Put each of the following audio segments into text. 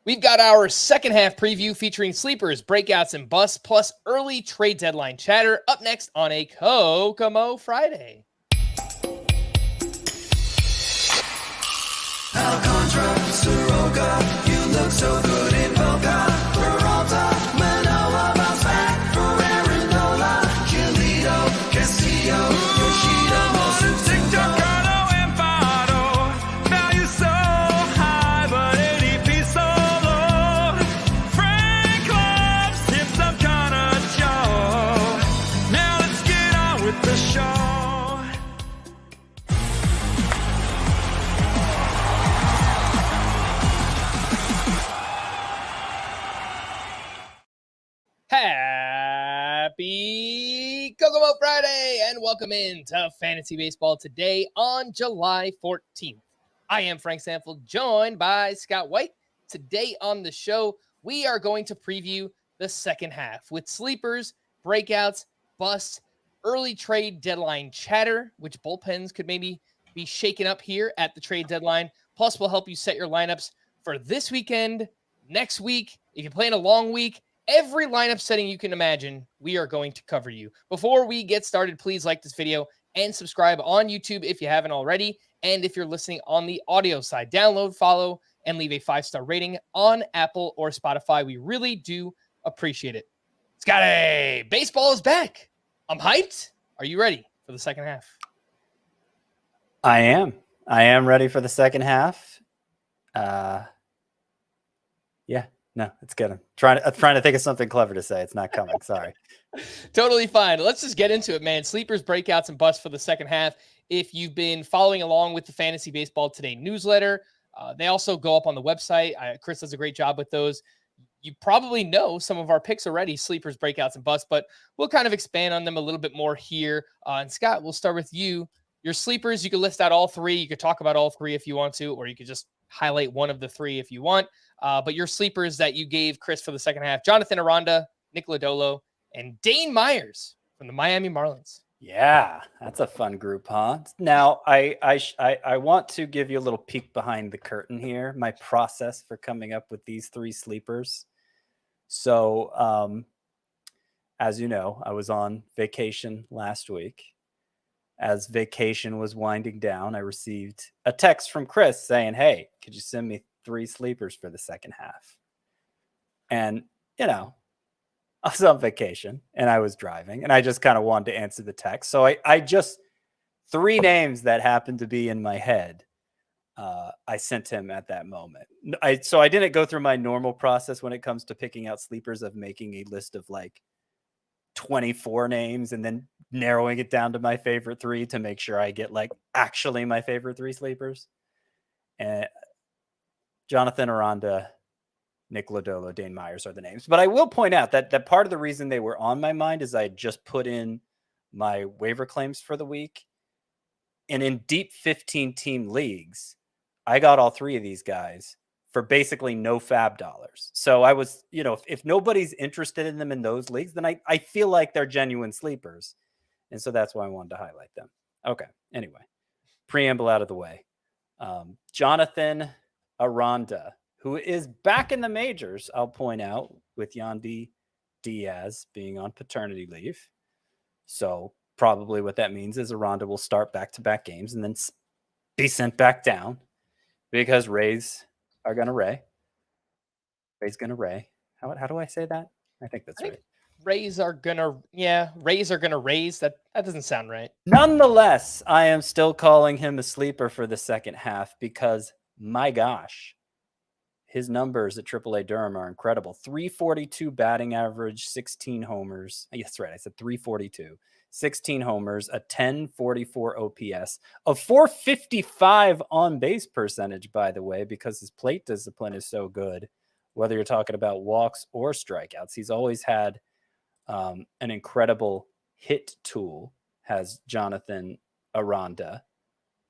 We've got our second half preview featuring sleepers, breakouts, and busts, plus early trade deadline chatter up next on a Kokomo Friday. Alcantara, Soroka, you look so good in Boca. Peralta, Manoa, bounce back for Aarondola. Giolito, Castillo, Yoshida, Mosu, Carlo Empado, value so high, but ADP so low. Frank loves him some kind of show. Now let's get on with the show. Happy Kokomo Friday and welcome into Fantasy Baseball today on July 14th. I am Frank Stampfl, joined by Scott White. Today on the show, we are going to preview the second half with sleepers, breakouts, busts, early trade deadline chatter, which bullpens could maybe be shaken up here at the trade deadline. Plus, we'll help you set your lineups for this weekend, next week, if you're playing a long week. Every lineup setting you can imagine, we are going to cover you. Before we get started, please like this video and subscribe on YouTube if you haven't already. And if you're listening on the audio side, download, follow, and leave a 5-star rating on Apple or Spotify. We really do appreciate it. Scotty, baseball is back. I'm hyped. Are you ready for the second half? I am ready for the second half. Yeah. No, it's good. I'm trying to think of something clever to say. It's not coming. Sorry. Totally fine. Let's just get into it, man. Sleepers, breakouts, and busts for the second half. If you've been following along with the Fantasy Baseball Today newsletter, they also go up on the website. Chris does a great job with those. You probably know some of our picks already, sleepers, breakouts, and busts, but we'll kind of expand on them a little bit more here. And Scott, we'll start with you. Your sleepers, you could list out all three. You could talk about all three if you want to, or you could just highlight one of the three if you want. But your sleepers that you gave Chris for the second half, Jonathan Aranda, Nick Lodolo, and Dane Myers from the Miami Marlins. Yeah, that's a fun group, huh? Now, I want to give you a little peek behind the curtain here, my process for coming up with these three sleepers. So, as you know, I was on vacation last week. As vacation was winding down, I received a text from Chris saying, hey, could you send me 3 sleepers for the second half? And, you know, I was on vacation and I was driving and I just kind of wanted to answer the text. So I just 3 names that happened to be in my head. I sent him at that moment. So I didn't go through my normal process when it comes to picking out sleepers of making a list of like 24 names and then narrowing it down to my favorite 3 to make sure I get like actually my favorite 3 sleepers. And Jonathan Aranda, Nick Lodolo, Dane Myers are the names. But I will point out that part of the reason they were on my mind is I had just put in my waiver claims for the week. And in deep 15-team leagues, I got all 3 of these guys for basically no fab dollars. So I was, you know, if nobody's interested in them in those leagues, then I feel like they're genuine sleepers. And so that's why I wanted to highlight them. Okay. Anyway, preamble out of the way. Jonathan Aranda, who is back in the majors, I'll point out, with Yandy Diaz being on paternity leave. So probably what that means is Aranda will start back-to-back games and then be sent back down because Rays are going to Ray. Ray's going to Ray. How do I say that? I think that's right. Rays are going to raise. That doesn't sound right. Nonetheless, I am still calling him a sleeper for the second half because, my gosh, his numbers at AAA Durham are incredible. 342 batting average, 16 homers. That's right. I said 342. 16 homers, a 1044 OPS, a 455 on base percentage, by the way, because his plate discipline is so good, whether you're talking about walks or strikeouts. He's always had an incredible hit tool, has Jonathan Aranda.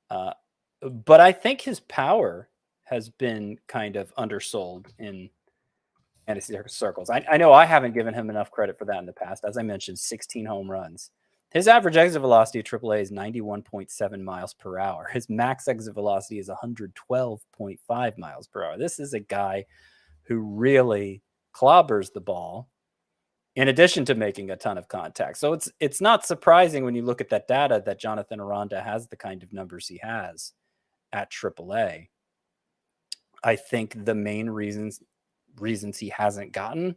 But I think his power has been kind of undersold in fantasy circles. I know I haven't given him enough credit for that in the past. As I mentioned, 16 home runs. His average exit velocity at AAA is 91.7 miles per hour. His max exit velocity is 112.5 miles per hour. This is a guy who really clobbers the ball in addition to making a ton of contact. So it's not surprising when you look at that data that Jonathan Aranda has the kind of numbers he has at AAA. I think the main reasons he hasn't gotten,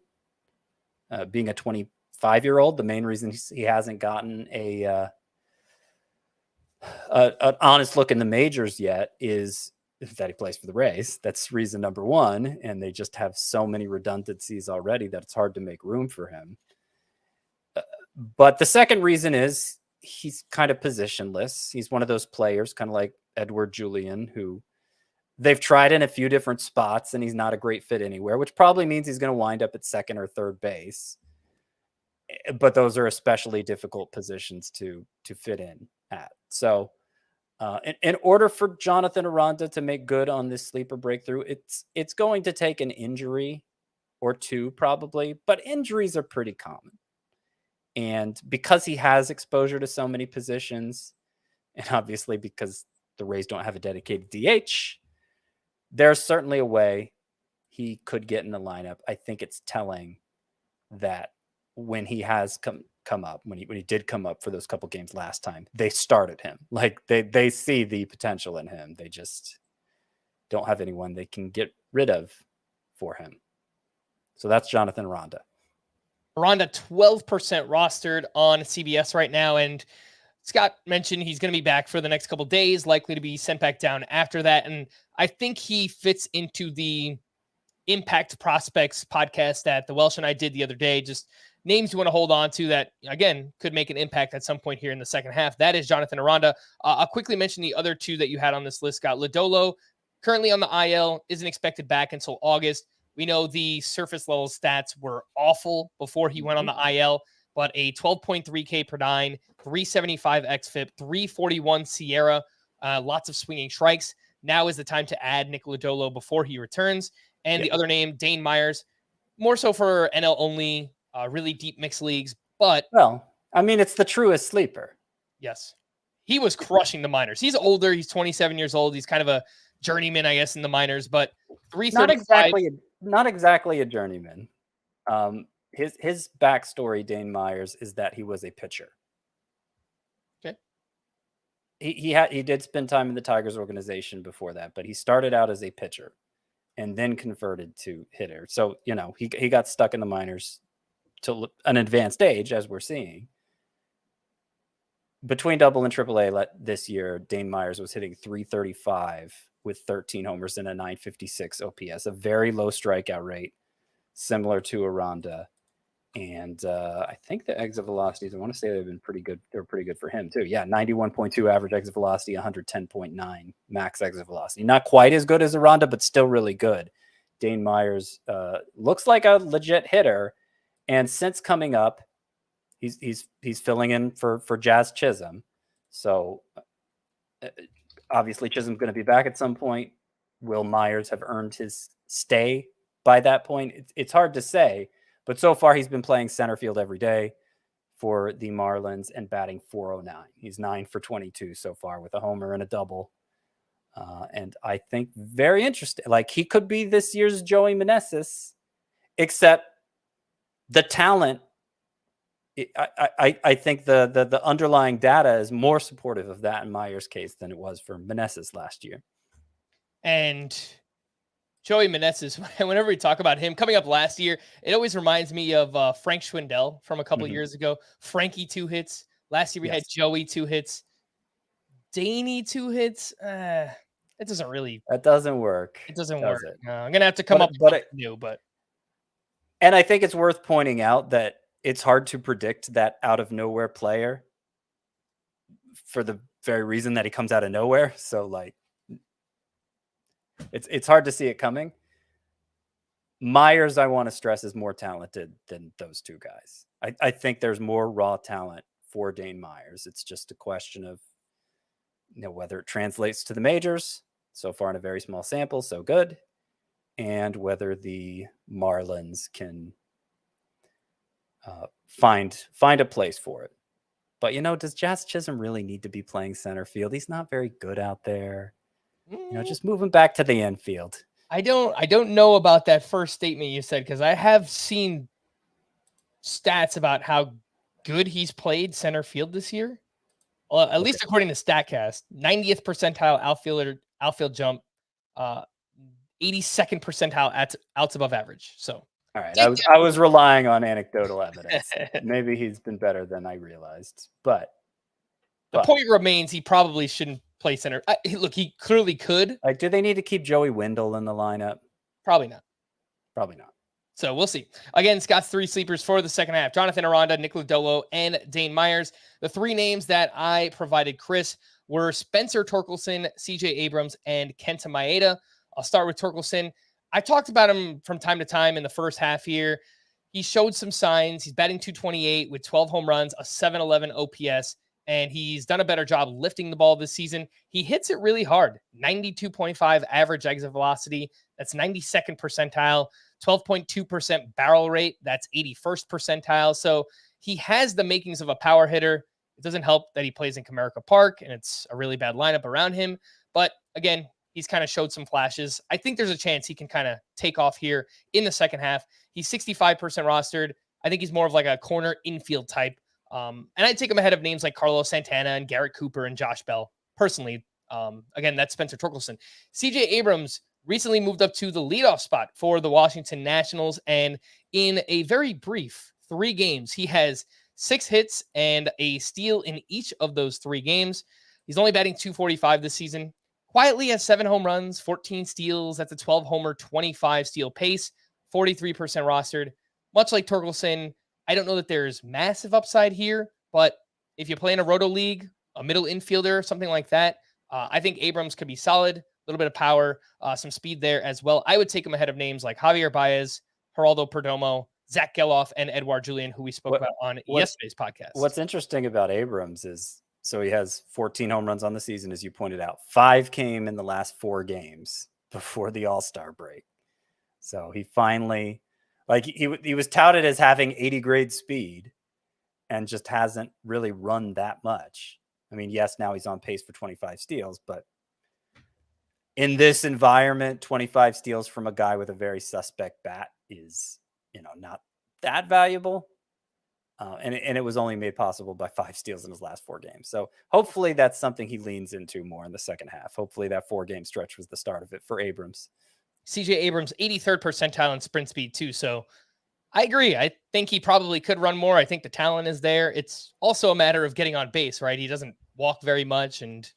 being a 25-year-old, the main reason he hasn't gotten an honest look in the majors yet is that he plays for the Rays. That's reason number one. And they just have so many redundancies already that it's hard to make room for him. But the second reason is he's kind of positionless. He's one of those players, kind of like Edward Julian, who they've tried in a few different spots and he's not a great fit anywhere, which probably means he's going to wind up at second or third base. But those are especially difficult positions to fit in at. So in order for Jonathan Aranda to make good on this sleeper breakthrough, it's going to take an injury or two probably, but injuries are pretty common. And because he has exposure to so many positions, and obviously because the Rays don't have a dedicated DH, there's certainly a way he could get in the lineup. I think it's telling that when he has come up, when he did come up for those couple games last time, they started him. Like they see the potential in him. They just don't have anyone they can get rid of for him. So that's Jonathan Aranda. Aranda 12% rostered on CBS right now, and Scott mentioned he's going to be back for the next couple days, likely to be sent back down after that. And I think he fits into the Impact Prospects podcast that the Welsh and I did the other day. Just names you want to hold on to that, again, could make an impact at some point here in the second half. That is Jonathan Aranda. I'll quickly mention the other two that you had on this list, Scott. Lodolo, currently on the IL, isn't expected back until August. We know the surface level stats were awful before he went on the IL, but a 12.3 K per nine, 375 xFIP, 341 Sierra, lots of swinging strikes. Now is the time to add Nick Lodolo before he returns. And the other name, Dane Myers, more so for NL only, really deep mixed leagues. But well, I mean, it's the truest sleeper. Yes, he was crushing the minors. He's older. He's 27 years old. He's kind of a journeyman, I guess, in the minors, but 335. Not exactly a journeyman. His backstory, Dane Myers, is that he was a pitcher. Okay. He did spend time in the Tigers organization before that, but he started out as a pitcher and then converted to hitter. So, he got stuck in the minors to an advanced age, as we're seeing. Between Double and AAA this year, Dane Myers was hitting 335 with 13 homers and a 956 OPS, a very low strikeout rate, similar to Aranda. And I think the exit velocities, I want to say they've been pretty good. They're pretty good for him too. Yeah, 91.2 average exit velocity, 110.9 max exit velocity. Not quite as good as Aranda, but still really good. Dane Myers looks like a legit hitter. And since coming up, he's filling in for Jazz Chisholm. So obviously Chisholm's going to be back at some point. Will Myers have earned his stay by that point? It's hard to say, but so far he's been playing center field every day for the Marlins and batting .409. He's 9 for 22 so far with a homer and a double. And I think very interesting. Like, he could be this year's Joey Meneses, except the talent. I think the underlying data is more supportive of that in Myers' case than it was for Meneses last year. And Joey Meneses, whenever we talk about him coming up last year, it always reminds me of Frank Schwindel from a couple of years ago. Frankie 2 hits. Last year we had Joey 2 hits. Daney 2 hits. It doesn't really. That doesn't work. It doesn't work. No, I'm gonna have to come up with something new. But and I think it's worth pointing out that it's hard to predict that out of nowhere player for the very reason that he comes out of nowhere. So like, it's hard to see it coming. Myers, I want to stress, is more talented than those two guys. I think there's more raw talent for Dane Myers. It's just a question of, whether it translates to the majors. So far in a very small sample, so good. And whether the Marlins can find a place for it. But, does Jazz Chisholm really need to be playing center field? He's not very good out there. Just move him back to the infield. I don't know about that first statement you said, because I have seen stats about how good he's played center field this year. Well, at least according to StatCast, 90th percentile outfield jump, uh, 82nd percentile outs above average. So All right, I was relying on anecdotal evidence. Maybe he's been better than I realized, but the point remains he probably shouldn't play center. Look, he clearly could. Like, do they need to keep Joey Wendell in the lineup? Probably not. Probably not. So we'll see. Again, Scott's three sleepers for the second half: Jonathan Aranda, Nick Lodolo, and Dane Myers. The three names that I provided Chris were Spencer Torkelson, CJ Abrams, and Kenta Maeda. I'll start with Torkelson. I talked about him from time to time in the first half here. He showed some signs. He's batting .228 with 12 home runs, a .711 OPS, and he's done a better job lifting the ball this season. He hits it really hard. 92.5 average exit velocity. That's 92nd percentile. 12.2% barrel rate. That's 81st percentile. So he has the makings of a power hitter. It doesn't help that he plays in Comerica Park and it's a really bad lineup around him. But again, he's kind of showed some flashes. I think there's a chance he can kind of take off here in the second half. He's 65% rostered. I think he's more of like a corner infield type. And I'd take him ahead of names like Carlos Santana and Garrett Cooper and Josh Bell. Personally, again, that's Spencer Torkelson. CJ Abrams recently moved up to the leadoff spot for the Washington Nationals. And in a very brief 3 games, he has 6 hits and a steal in each of those 3 games. He's only batting .245 this season. Quietly has 7 home runs, 14 steals. That's a 12 homer, 25 steal pace, 43% rostered. Much like Torkelson, I don't know that there's massive upside here, but if you play in a roto league, a middle infielder, something like that, I think Abrams could be solid. A little bit of power, some speed there as well. I would take him ahead of names like Javier Baez, Geraldo Perdomo, Zach Geloff, and Edouard Julien, who we spoke about on yesterday's podcast. What's interesting about Abrams is, so he has 14 home runs on the season, as you pointed out. 5 came in the last 4 games before the All-Star break. So he finally, like, he was touted as having 80 grade speed and just hasn't really run that much. I mean, yes, now he's on pace for 25 steals, but in this environment, 25 steals from a guy with a very suspect bat is, not that valuable. And it was only made possible by 5 steals in his last 4 games. So hopefully that's something he leans into more in the second half. Hopefully that 4-game stretch was the start of it for Abrams. CJ Abrams, 83rd percentile in sprint speed too. So I agree. I think he probably could run more. I think the talent is there. It's also a matter of getting on base, right? He doesn't walk very much and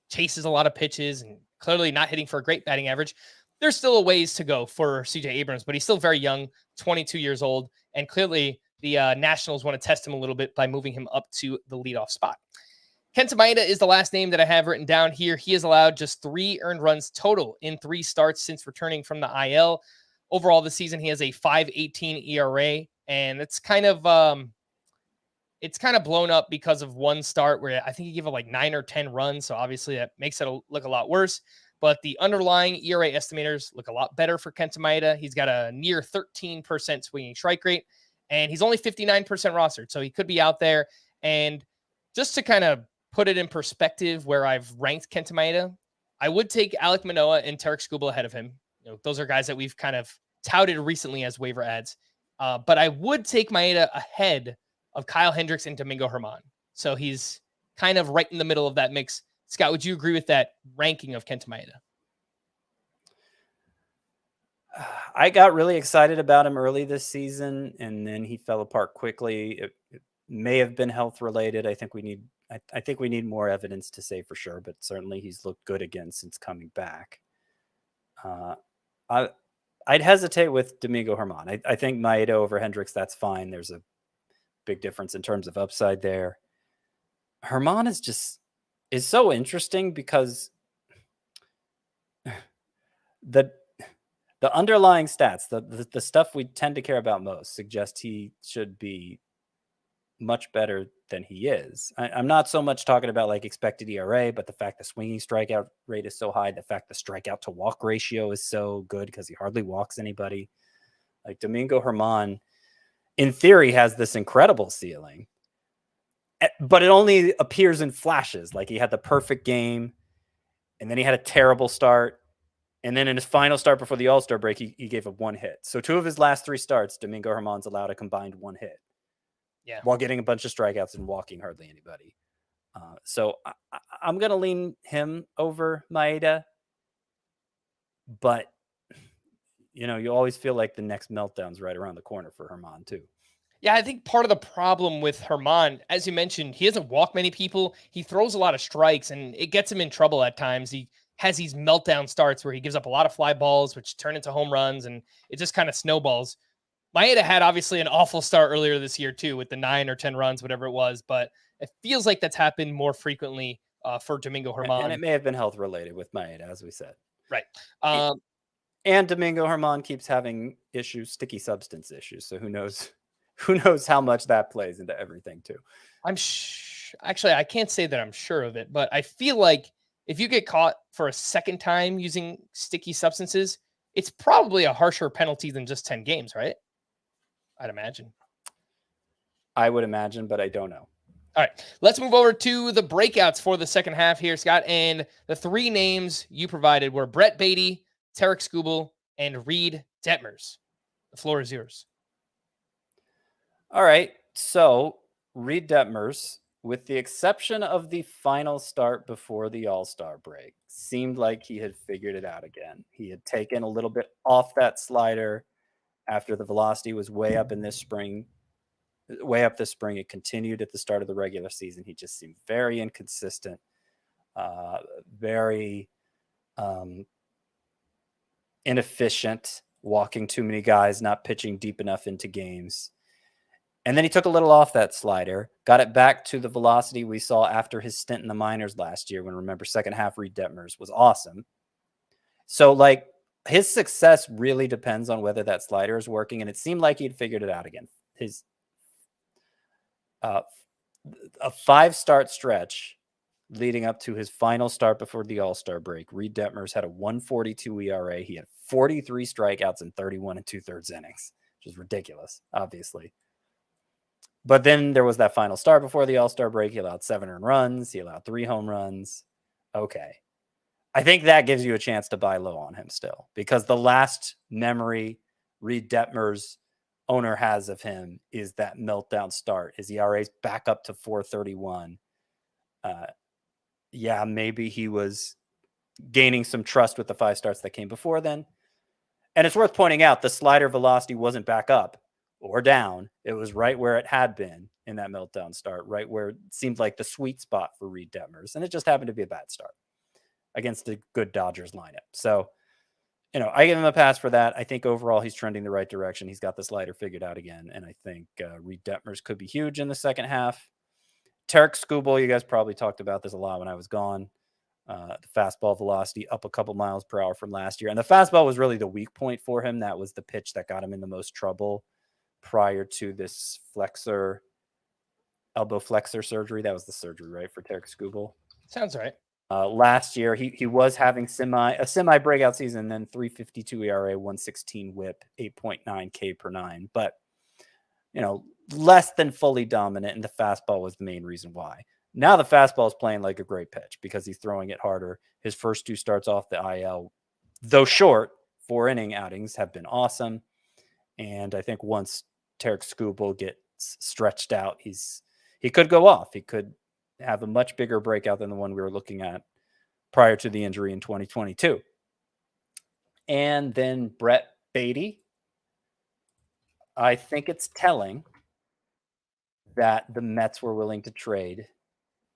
chases a lot of pitches and clearly not hitting for a great batting average. There's still a ways to go for CJ Abrams, but he's still very young, 22 years old. And clearly the Nationals want to test him a little bit by moving him up to the leadoff spot. Kenta Maeda is the last name that I have written down here. He has allowed just 3 earned runs total in 3 starts since returning from the IL. Overall this season, he has a 5.18 ERA, and it's kind of blown up because of one start where I think he gave up like 9 or 10 runs. So obviously that makes it look a lot worse. But the underlying ERA estimators look a lot better for Kenta Maeda. He's got a near 13% swinging strike rate, and he's only 59% rostered. So he could be out there. And just to kind of put it in perspective where I've ranked Kenta Maeda, I would take Alek Manoah and Tarek Skubal ahead of him. Those are guys that we've kind of touted recently as waiver ads. But I would take Maeda ahead of Kyle Hendricks and Domingo Germán. So he's kind of right in the middle of that mix. Scott, would you agree with that ranking of Kenta Maeda? I got really excited about him early this season, and then he fell apart quickly. It may have been health related. I think we need more evidence to say for sure, but certainly he's looked good again since coming back. I'd hesitate with Domingo Germán. I think Maeda over Hendricks, that's fine. There's a big difference in terms of upside there. Germán is so interesting because the underlying stats, the stuff we tend to care about most, suggest he should be much better than he is. I'm not so much talking about like expected ERA, but the fact the swinging strikeout rate is so high, the fact the strikeout to walk ratio is so good because he hardly walks anybody. Like Domingo Germán, in theory, has this incredible ceiling, but it only appears in flashes. Like he had the perfect game, and then he had a terrible start, And then in his final start before the All-Star break, he gave up 1 hit. So 2 of his last 3 starts, Domingo Germán's allowed a combined 1 hit. Yeah. While getting a bunch of strikeouts and walking hardly anybody. So I'm going to lean him over Maeda. But, you always feel like the next meltdown's right around the corner for Germán, too. Yeah, I think part of the problem with Germán, as you mentioned, he doesn't walk many people. He throws a lot of strikes, and it gets him in trouble at times. He has these meltdown starts where he gives up a lot of fly balls, which turn into home runs, and it just kind of snowballs. Maeda had obviously an awful start earlier this year, too, with the 9 or 10 runs, whatever it was. But it feels like that's happened more frequently for Domingo Germán. And it may have been health-related with Maeda, as we said. Right. And Domingo Germán keeps having sticky substance issues. So who knows how much that plays into everything too. Actually, I can't say that I'm sure of it, but I feel like if you get caught for a second time using sticky substances, it's probably a harsher penalty than just 10 games, right? I'd imagine. I would imagine, but I don't know. All right, let's move over to the breakouts for the second half here, Scott. And the 3 names you provided were Brett Beatty, Tarek Skubal, and Reed Detmers. The floor is yours. All right. So Reed Detmers, with the exception of the final start before the All-Star break, seemed like he had figured it out again. He had taken a little bit off that slider after the velocity was way up this spring. It continued at the start of the regular season. He just seemed very inconsistent, very inefficient, walking too many guys, not pitching deep enough into games. And then he took a little off that slider, got it back to the velocity we saw after his stint in the minors last year, when, remember, second half Reed Detmers was awesome. So, his success really depends on whether that slider is working, and it seemed like he'd figured it out again. His a 5-start stretch leading up to his final start before the All-Star break, Reed Detmers had a 1.42 ERA. He had 43 strikeouts in 31 2/3 innings, which is ridiculous, obviously. But then there was that final start before the All-Star break. He allowed 7 earned runs. He allowed 3 home runs. Okay. I think that gives you a chance to buy low on him still, because the last memory Reed Detmers owner has of him is that meltdown start. His ERA's back up to 4.31. Yeah, maybe he was gaining some trust with the 5 starts that came before then. And it's worth pointing out the slider velocity wasn't back up or down. It was right where it had been in that meltdown start, right where it seemed like the sweet spot for Reed Detmers. And it just happened to be a bad start against a good Dodgers lineup. So, I give him a pass for that. I think overall he's trending the right direction. He's got the slider figured out again. And I think Reed Detmers could be huge in the second half. Tarek Skubal, you guys probably talked about this a lot when I was gone. The fastball velocity up a couple miles per hour from last year. And the fastball was really the weak point for him. That was the pitch that got him in the most trouble prior to this elbow flexor surgery. That was the surgery, right, for Tarek Skubal? Sounds right. Last year, he was having a semi breakout season, then 3.52 ERA, 1.16 WHIP, 8.9 K per 9. But, less than fully dominant, and the fastball was the main reason why. Now the fastball is playing like a great pitch because he's throwing it harder. His first 2 starts off the IL, though short, 4-inning outings have been awesome. And I think once Tarek Skubal gets stretched out, he could go off. He could have a much bigger breakout than the one we were looking at prior to the injury in 2022. And then Brett Beatty. I think it's telling that the Mets were willing to trade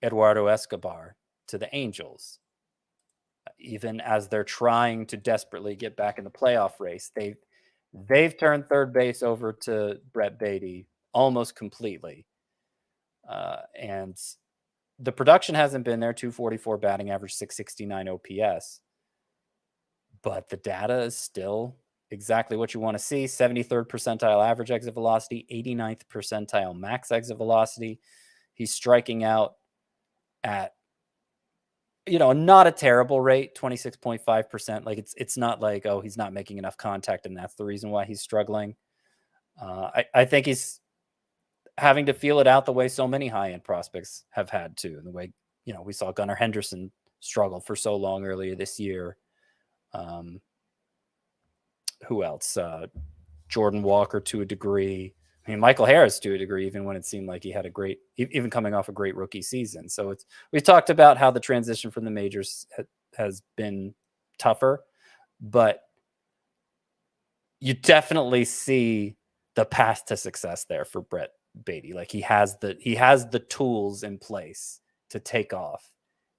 Eduardo Escobar to the Angels. Even as they're trying to desperately get back in the playoff race, they've turned third base over to Brett Beatty almost completely. And the production hasn't been there. 244 batting average, 669 OPS. But the data is still exactly what you want to see. 73rd percentile average exit velocity, 89th percentile max exit velocity. He's striking out at, not a terrible rate, 26.5%. It's not like, oh, he's not making enough contact and that's the reason why he's struggling. I think he's having to feel it out the way so many high-end prospects have had to. And the way, we saw Gunnar Henderson struggle for so long earlier this year. Who else? Jordan Walker to a degree. I mean, Michael Harris to a degree, even when it seemed like he had a great, even coming off a great rookie season. So we talked about how the transition from the majors has been tougher, but you definitely see the path to success there for Brett Beatty. Like he has the tools in place to take off,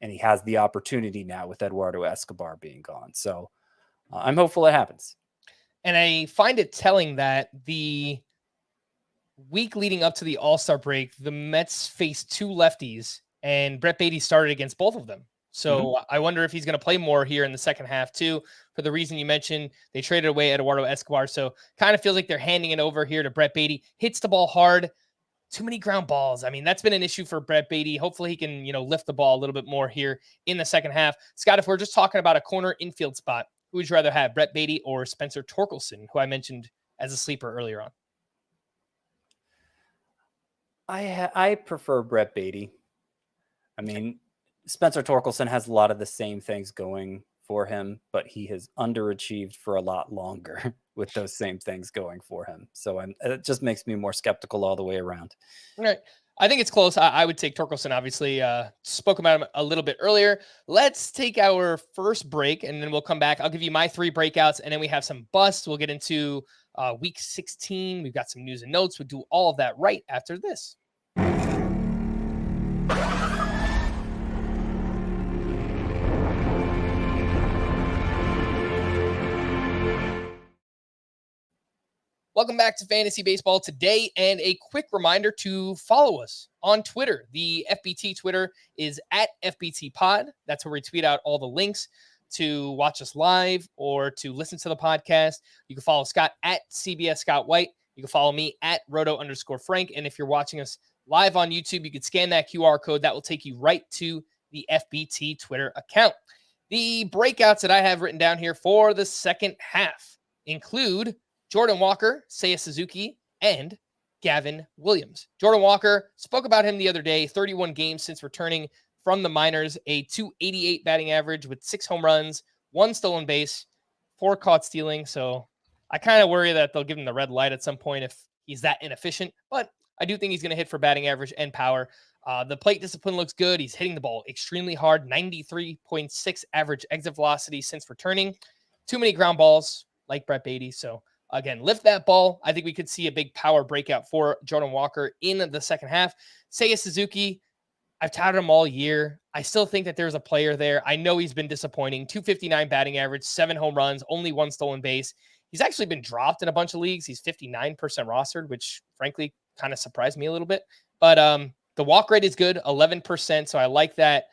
and he has the opportunity now with Eduardo Escobar being gone. So I'm hopeful it happens. And I find it telling that the week leading up to the All-Star break, the Mets faced two lefties, and Brett Beatty started against both of them. So I wonder if he's going to play more here in the second half too, for the reason you mentioned. They traded away Eduardo Escobar, so kind of feels like they're handing it over here to Brett Beatty. Hits the ball hard. Too many ground balls. I mean, that's been an issue for Brett Beatty. Hopefully he can, lift the ball a little bit more here in the second half. Scott, if we're just talking about a corner infield spot, who would you rather have, Brett Beatty or Spencer Torkelson, who I mentioned as a sleeper earlier on? I prefer Brett Beatty. I mean, Spencer Torkelson has a lot of the same things going for him, but he has underachieved for a lot longer with those same things going for him. So it just makes me more skeptical all the way around. All right. I think it's close. I would take Torkelson, obviously. Spoke about him a little bit earlier. Let's take our first break, and then we'll come back. I'll give you my 3 breakouts, and then we have some busts. We'll get into week 16. We've got some news and notes. We'll do all of that right after this. Welcome back to Fantasy Baseball Today, and a quick reminder to follow us on Twitter. The FBT Twitter is at FBTPod. That's where we tweet out all the links to watch us live or to listen to the podcast. You can follow Scott at CBS Scott White. You can follow me at Roto_Frank. And if you're watching us live on YouTube, you can scan that QR code. That will take you right to the FBT Twitter account. The breakouts that I have written down here for the second half include Jordan Walker, Seiya Suzuki, and Gavin Williams. Jordan Walker, spoke about him the other day, 31 games since returning from the minors, a .288 batting average with 6 home runs, 1 stolen base, 4 caught stealing. So I kind of worry that they'll give him the red light at some point if he's that inefficient, but I do think he's going to hit for batting average and power. The plate discipline looks good. He's hitting the ball extremely hard, 93.6 average exit velocity since returning. Too many ground balls like Brett Beatty. So again, lift that ball. I think we could see a big power breakout for Jordan Walker in the second half. Seiya Suzuki, I've touted him all year. I still think that there's a player there. I know he's been disappointing. .259 batting average, 7 home runs, only 1 stolen base. He's actually been dropped in a bunch of leagues. He's 59% rostered, which frankly kind of surprised me a little bit. But the walk rate is good, 11%. So I like that.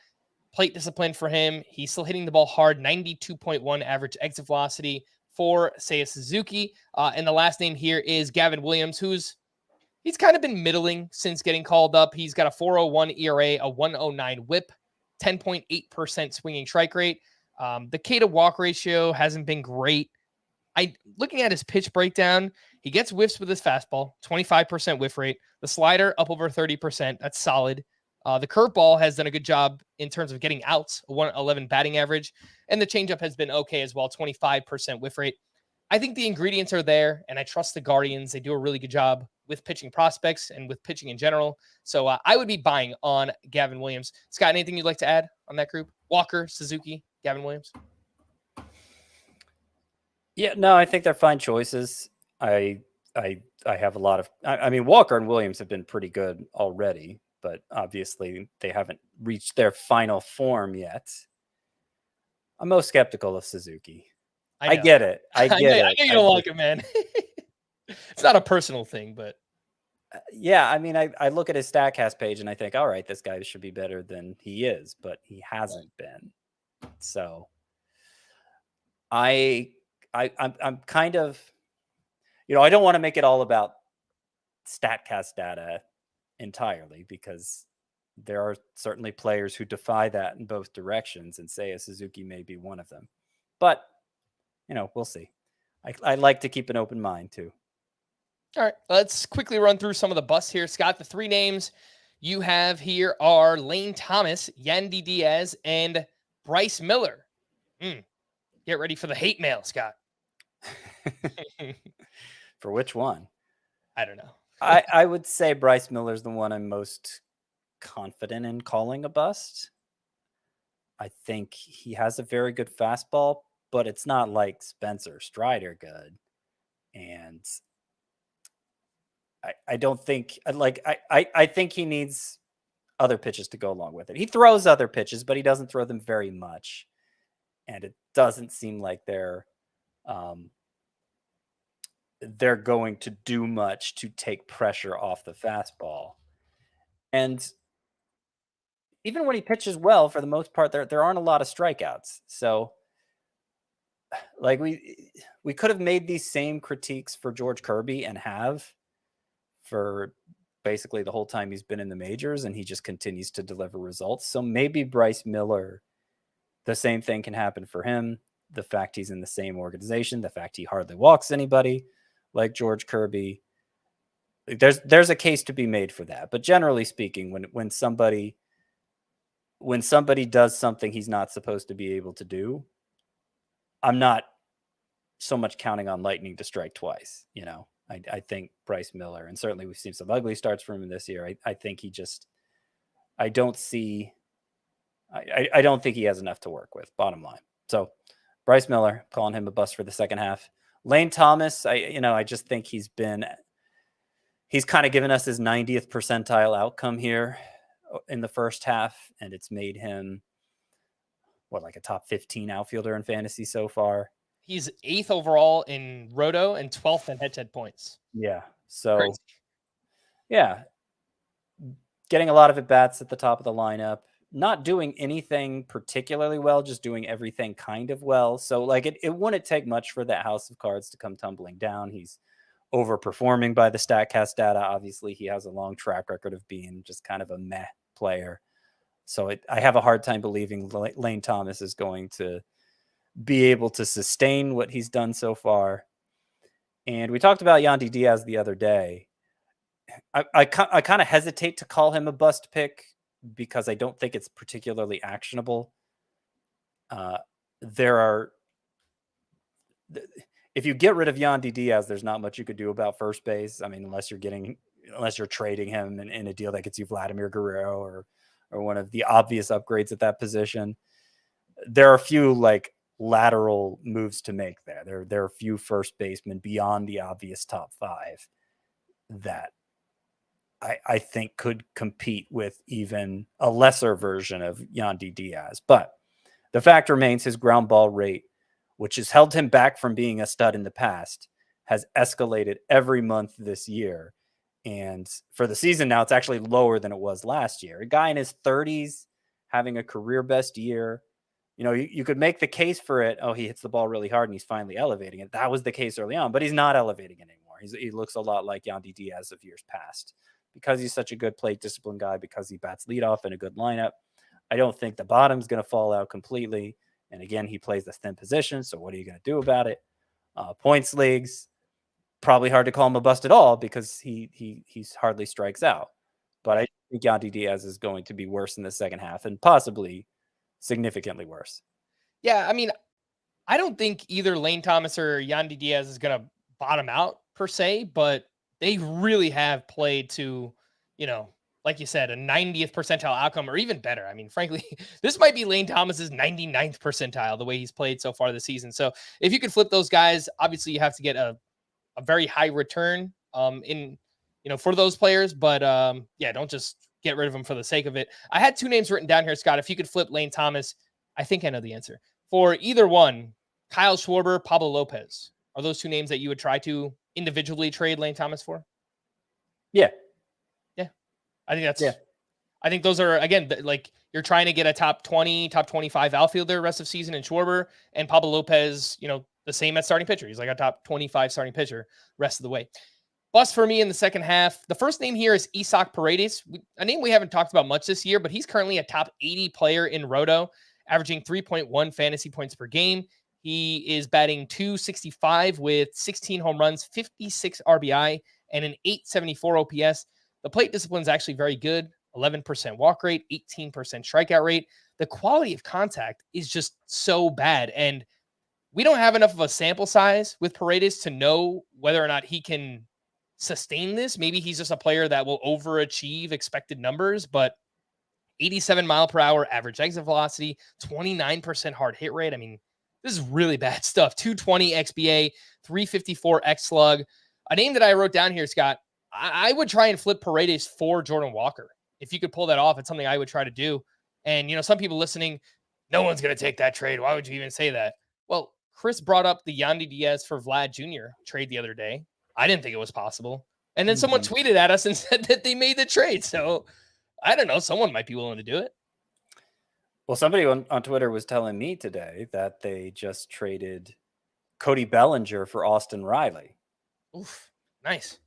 Plate discipline for him. He's still hitting the ball hard, 92.1 average exit velocity for Seiya Suzuki. And the last name here is Gavin Williams, he's kind of been middling since getting called up. He's got a 4.01 ERA, a 1.09 whip, 10.8% swinging strike rate. The K to walk ratio hasn't been great. Looking at his pitch breakdown, he gets whiffs with his fastball, 25% whiff rate. The slider up over 30%. That's solid. The curveball has done a good job in terms of getting outs, a 111 batting average. And the changeup has been okay as well, 25% whiff rate. I think the ingredients are there, and I trust the Guardians. They do a really good job with pitching prospects and with pitching in general. So I would be buying on Gavin Williams. Scott, anything you'd like to add on that group? Walker, Suzuki, Gavin Williams? Yeah, no, I think they're fine choices. I have a lot of, I mean, Walker and Williams have been pretty good already, but obviously they haven't reached their final form yet. I'm most skeptical of Suzuki. I get it. I get it. I get you don't like it, man. It's not a personal thing, but yeah, I mean, I look at his StatCast page and I think, all right, this guy should be better than he is, but he hasn't been. So I'm kind of, I don't want to make it all about StatCast data entirely, because there are certainly players who defy that in both directions, and Seiya Suzuki may be one of them. But, we'll see. I like to keep an open mind too. All right, let's quickly run through some of the busts here. Scott, the 3 names you have here are Lane Thomas, Yandy Diaz, and Bryce Miller. Get ready for the hate mail, Scott. For which one? I don't know. I would say Bryce Miller's the one I'm most confident in calling a bust. I think he has a very good fastball, but it's not like Spencer Strider good. And I don't think I think he needs other pitches to go along with it. He throws other pitches, but he doesn't throw them very much. And it doesn't seem like they're going to do much to take pressure off the fastball. And even when he pitches well, for the most part, there aren't a lot of strikeouts. So like we could have made these same critiques for George Kirby and have for basically the whole time he's been in the majors, and he just continues to deliver results. So maybe Bryce Miller, the same thing can happen for him. The fact he's in the same organization, the fact he hardly walks anybody like George Kirby, there's a case to be made for that. But generally speaking, when somebody does something he's not supposed to be able to do, I'm not so much counting on lightning to strike twice. I think Bryce Miller, and certainly we've seen some ugly starts from him this year. I think I don't think he has enough to work with, bottom line. So Bryce Miller, calling him a bust for the second half. Lane Thomas, I just think he's kind of given us his 90th percentile outcome here in the first half, and it's made him like a top 15 outfielder in fantasy so far. He's 8th overall in roto and 12th in head-to-head points. Yeah. So yeah, getting a lot of at-bats at the top of the lineup, not doing anything particularly well, just doing everything kind of well. So like it wouldn't take much for that house of cards to come tumbling down. He's overperforming by the StatCast data. Obviously, he has a long track record of being just kind of a meh player. So I have a hard time believing Lane Thomas is going to be able to sustain what he's done so far. And we talked about Yandy Diaz the other day. I kind of hesitate to call him a bust pick because I don't think it's particularly actionable. If you get rid of Yandy Diaz, there's not much you could do about first base. I mean, unless you're trading him in a deal that gets you Vladimir Guerrero or one of the obvious upgrades at that position. There are a few like lateral moves to make there. There are a few first basemen beyond the obvious top 5 that I think could compete with even a lesser version of Yandy Diaz. But the fact remains his ground ball rate, which has held him back from being a stud in the past, has escalated every month this year. And for the season now, it's actually lower than it was last year. A guy in his 30s having a career best year. You could make the case for it. Oh, he hits the ball really hard and he's finally elevating it. That was the case early on, but he's not elevating it anymore. He looks a lot like Yandy Diaz of years past because he's such a good plate discipline guy, because he bats leadoff in a good lineup. I don't think the bottom's going to fall out completely. And again, he plays the thin position. So what are you going to do about it? Points leagues, probably hard to call him a bust at all because he's hardly strikes out. But I think Yandy Diaz is going to be worse in the second half and possibly significantly worse. Yeah, I mean, I don't think either Lane Thomas or Yandy Diaz is going to bottom out per se, but they really have played to, like you said, a 90th percentile outcome or even better. I mean, frankly, this might be Lane Thomas's 99th percentile, the way he's played so far this season. So if you could flip those guys, obviously you have to get a very high return for those players. But yeah, don't just get rid of them for the sake of it. I had 2 names written down here, Scott. If you could flip Lane Thomas, I think I know the answer. For either one, Kyle Schwarber, Pablo Lopez. Are those 2 names that you would try to individually trade Lane Thomas for? Yeah. I think those are, again, like you're trying to get a top 20, top 25 outfielder rest of season in Schwarber, and Pablo Lopez, the same at starting pitcher. He's like a top 25 starting pitcher rest of the way. Bust for me in the second half. The first name here is Isaac Paredes, a name we haven't talked about much this year, but he's currently a top 80 player in Roto, averaging 3.1 fantasy points per game. He is batting .265 with 16 home runs, 56 RBI, and an .874 OPS. The plate discipline is actually very good. 11% walk rate, 18% strikeout rate. The quality of contact is just so bad. And we don't have enough of a sample size with Paredes to know whether or not he can sustain this. Maybe he's just a player that will overachieve expected numbers, but 87 mile per hour average exit velocity, 29% hard hit rate. I mean, this is really bad stuff. 220 XBA, 354 X slug. A name that I wrote down here, Scott, I would try and flip Paredes for Jordan Walker. If you could pull that off, it's something I would try to do. And, some people listening, no one's going to take that trade. Why would you even say that? Well, Chris brought up the Yandy Diaz for Vlad Jr. trade the other day. I didn't think it was possible. And then someone tweeted at us and said that they made the trade. So I don't know. Someone might be willing to do it. Well, somebody on Twitter was telling me today that they just traded Cody Bellinger for Austin Riley. Oof, nice.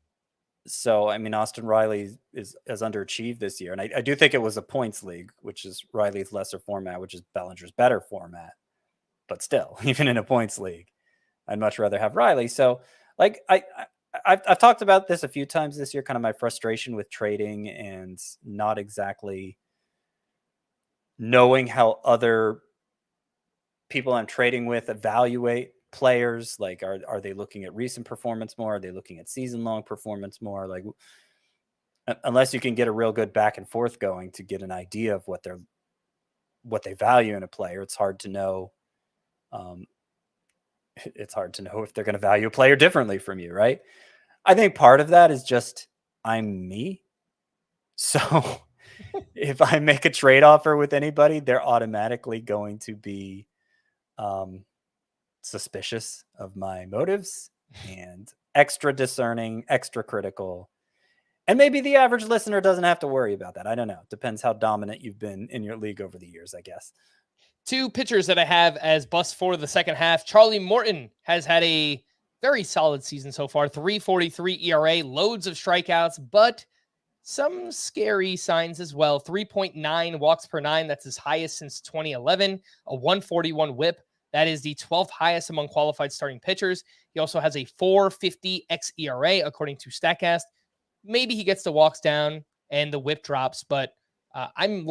So, I mean, Austin Riley has underachieved this year. And I do think it was a points league, which is Riley's lesser format, which is Bellinger's better format. But still, even in a points league, I'd much rather have Riley. So, like, I've talked about this a few times this year, kind of my frustration with trading and not exactly knowing how other people I'm trading with evaluate players. Like, are they looking at recent performance more? Are they looking at season-long performance more? Like, unless you can get a real good back and forth going to get an idea of what they value in a player, it's hard to know. It's hard to know if they're going to value a player differently from you, right? I think part of that is just I'm me. So if I make a trade offer with anybody, they're automatically going to be suspicious of my motives and extra discerning, extra critical. And maybe the average listener doesn't have to worry about that. I don't know. Depends how dominant you've been in your league over the years, I guess. Two pitchers that I have as bust for the second half. Charlie Morton has had a very solid season so far. 3.43 ERA, loads of strikeouts, but some scary signs as well. 3.9 walks per nine. That's his highest since 2011. A 141 whip. That is the 12th highest among qualified starting pitchers. He also has a 4.50 xERA, according to StatCast. Maybe he gets the walks down and the whip drops, but I'm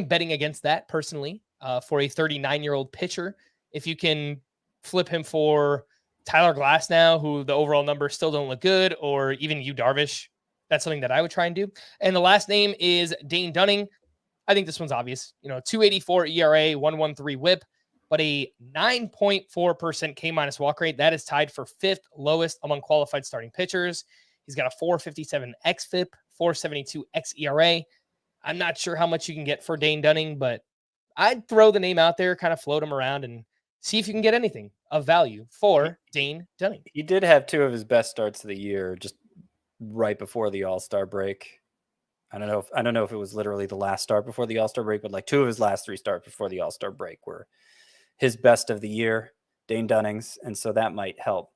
betting against that personally for a 39-year-old pitcher. If you can flip him for Tyler Glasnow, who the overall numbers still don't look good, or even Yu Darvish, that's something that I would try and do. And the last name is Dane Dunning. I think this one's obvious. 2.84 ERA, 1.13 whip, but a 9.4% K- walk rate. That is tied for fifth lowest among qualified starting pitchers. He's got a 4.57 xFIP, 4.72 xERA. I'm not sure how much you can get for Dane Dunning, but I'd throw the name out there, kind of float him around and see if you can get anything of value for Dane Dunning. He did have two of his best starts of the year just right before the All-Star break. I don't know if it was literally the last start before the All-Star break, but like two of his last three starts before the All-Star break were his best of the year, Dane Dunning's. And so that might help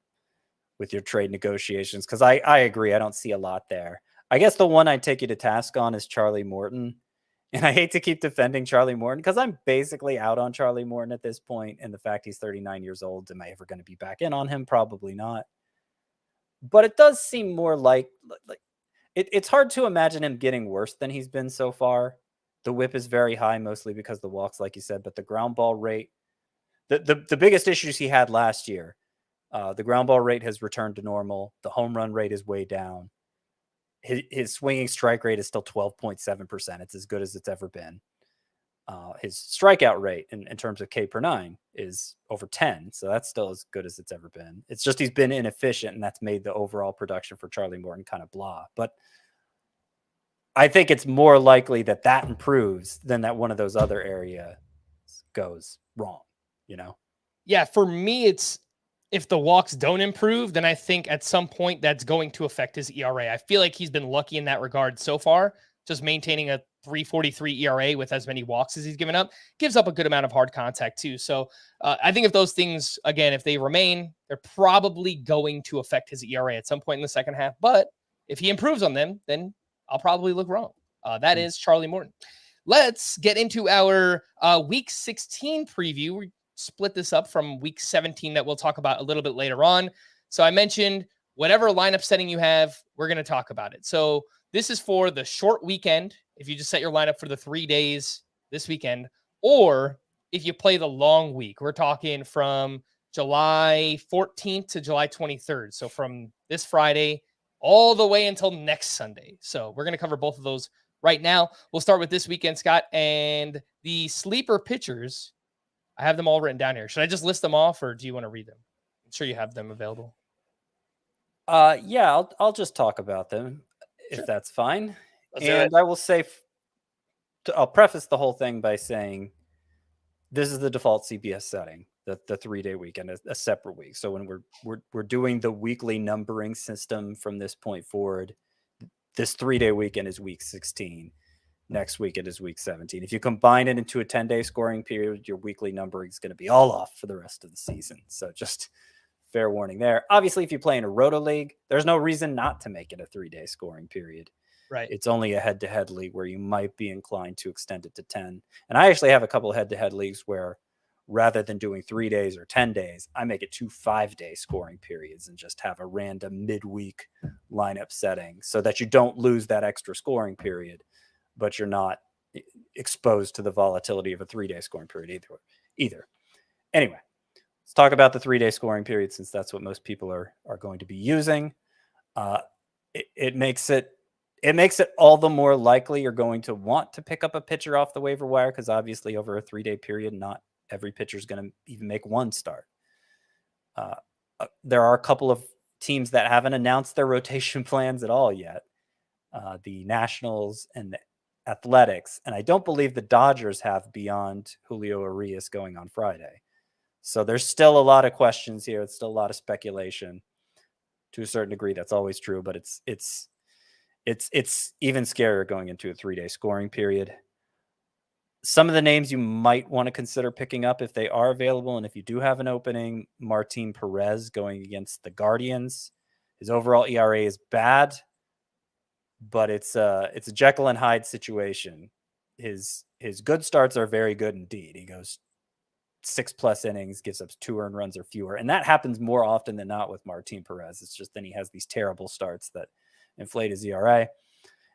with your trade negotiations. Cause I agree. I don't see a lot there. I guess the one I'd take you to task on is Charlie Morton. And I hate to keep defending Charlie Morton because I'm basically out on Charlie Morton at this point. And the fact he's 39 years old, am I ever going to be back in on him? Probably not. But it does seem more like it's hard to imagine him getting worse than he's been so far. The whip is very high, mostly because the walks, like you said, but the ground ball rate, the biggest issues he had last year, the ground ball rate has returned to normal. The home run rate is way down. His swinging strike rate is still 12.7%. It's as good as it's ever been. His strikeout rate in terms of K per nine is over 10. So that's still as good as it's ever been. It's just he's been inefficient, and that's made the overall production for Charlie Morton kind of blah. But I think it's more likely that improves than that one of those other areas goes wrong, Yeah, for me, it's if the walks don't improve, then I think at some point that's going to affect his ERA. I feel like he's been lucky in that regard so far, just maintaining a 3.43 ERA with as many walks as he's given up. Gives up a good amount of hard contact too. So I think if those things, again, if they remain, they're probably going to affect his ERA at some point in the second half. But if he improves on them, then I'll probably look wrong. That is Charlie Morton. Let's get into our Week 16 preview. We split this up from Week 17 that we'll talk about a little bit later on. So I mentioned whatever lineup setting you have, we're going to talk about it. So this is for the short weekend. If you just set your lineup for the 3 days this weekend, or if you play the long week, we're talking from July 14th to July 23rd. So from this Friday all the way until next Sunday. So we're going to cover both of those right now. We'll start with this weekend, Scott, and the sleeper pitchers. I have them all written down here. Should I just list them off, or do you want to read them? I'm sure you have them available. Yeah, I'll just talk about them if that's fine. Let's do it. And I will say, I'll preface the whole thing by saying this is the default CBS setting, the 3-day weekend, a separate week. So when we're doing the weekly numbering system from this point forward, this 3-day weekend is week 16. Next weekend is week 17. If you combine it into a 10-day scoring period, your weekly numbering is going to be all off for the rest of the season. So just fair warning there. Obviously, if you play in a roto league, there's no reason not to make it a 3-day scoring period. Right. It's only a head-to-head league where you might be inclined to extend it to 10. And I actually have a couple of head-to-head leagues where rather than doing 3 days or 10 days, I make it 2 5-day scoring periods and just have a random midweek lineup setting so that you don't lose that extra scoring period, but you're not exposed to the volatility of a 3-day scoring period either. Anyway, let's talk about the 3-day scoring period, since that's what most people are going to be using. It makes it all the more likely you're going to want to pick up a pitcher off the waiver wire, because obviously over a 3-day period, not every pitcher is going to even make one start. There are a couple of teams that haven't announced their rotation plans at all yet. The Nationals and the Athletics, and I don't believe the Dodgers have beyond Julio Urias going on Friday. So there's still a lot of questions here. It's still a lot of speculation. To a certain degree, that's always true, but it's even scarier going into a 3-day scoring period. Some of the names you might want to consider picking up if they are available, and if you do have an opening: Martin Perez going against the Guardians. His overall ERA is bad, but it's a Jekyll and Hyde situation. His good starts are very good indeed. He goes 6+ innings, gives up 2 earned runs or fewer, and that happens more often than not with Martin Perez. It's just then he has these terrible starts that inflate his ERA.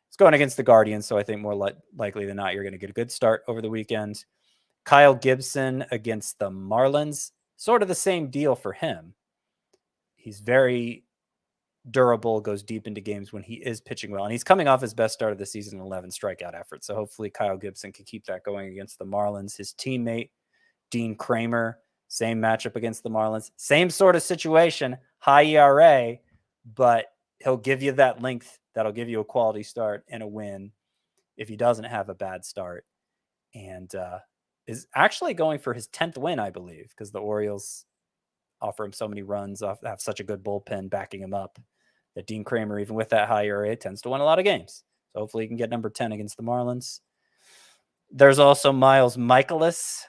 It's going against the Guardians, so I think more likely than not you're going to get a good start over the weekend. Kyle Gibson against the Marlins, sort of the same deal for him. He's very durable, goes deep into games when he is pitching well, and he's coming off his best start of the season, 11 strikeout effort. So hopefully Kyle Gibson can keep that going against the Marlins. His teammate Dean Kramer, same matchup against the Marlins, same sort of situation, high ERA, but he'll give you that length that'll give you a quality start and a win if he doesn't have a bad start, and is actually going for his 10th win, I believe, because the Orioles offer him so many runs, have such a good bullpen backing him up, that Dean Kramer, even with that high ERA, tends to win a lot of games. So hopefully he can get number 10 against the Marlins. There's also Miles Michaelis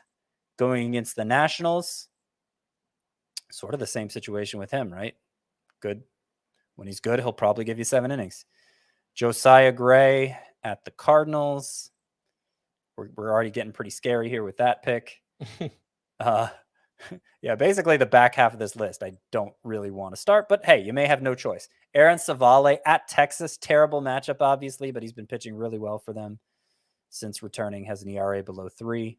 going against the Nationals. Sort of the same situation with him, right? Good. When he's good, he'll probably give you 7 innings. Josiah Gray at the Cardinals. We're already getting pretty scary here with that pick. Yeah, basically the back half of this list I don't really want to start, but hey, you may have no choice. Aaron Savale at Texas, terrible matchup, obviously, but he's been pitching really well for them since returning, has an ERA below 3.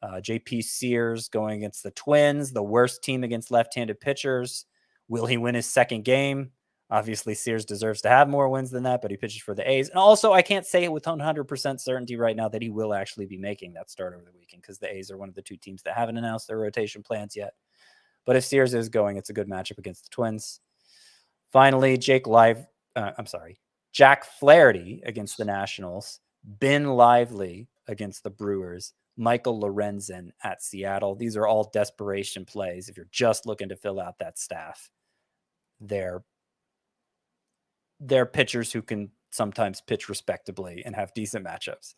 JP Sears going against the Twins, the worst team against left-handed pitchers. Will he win his second game? Obviously, Sears deserves to have more wins than that, but he pitches for the A's. And also, I can't say it with 100% certainty right now that he will actually be making that start over the weekend, because the A's are one of the 2 teams that haven't announced their rotation plans yet. But if Sears is going, it's a good matchup against the Twins. Finally, Jack Flaherty against the Nationals. Ben Lively against the Brewers. Michael Lorenzen at Seattle. These are all desperation plays. If you're just looking to fill out that staff, they're pitchers who can sometimes pitch respectably and have decent matchups.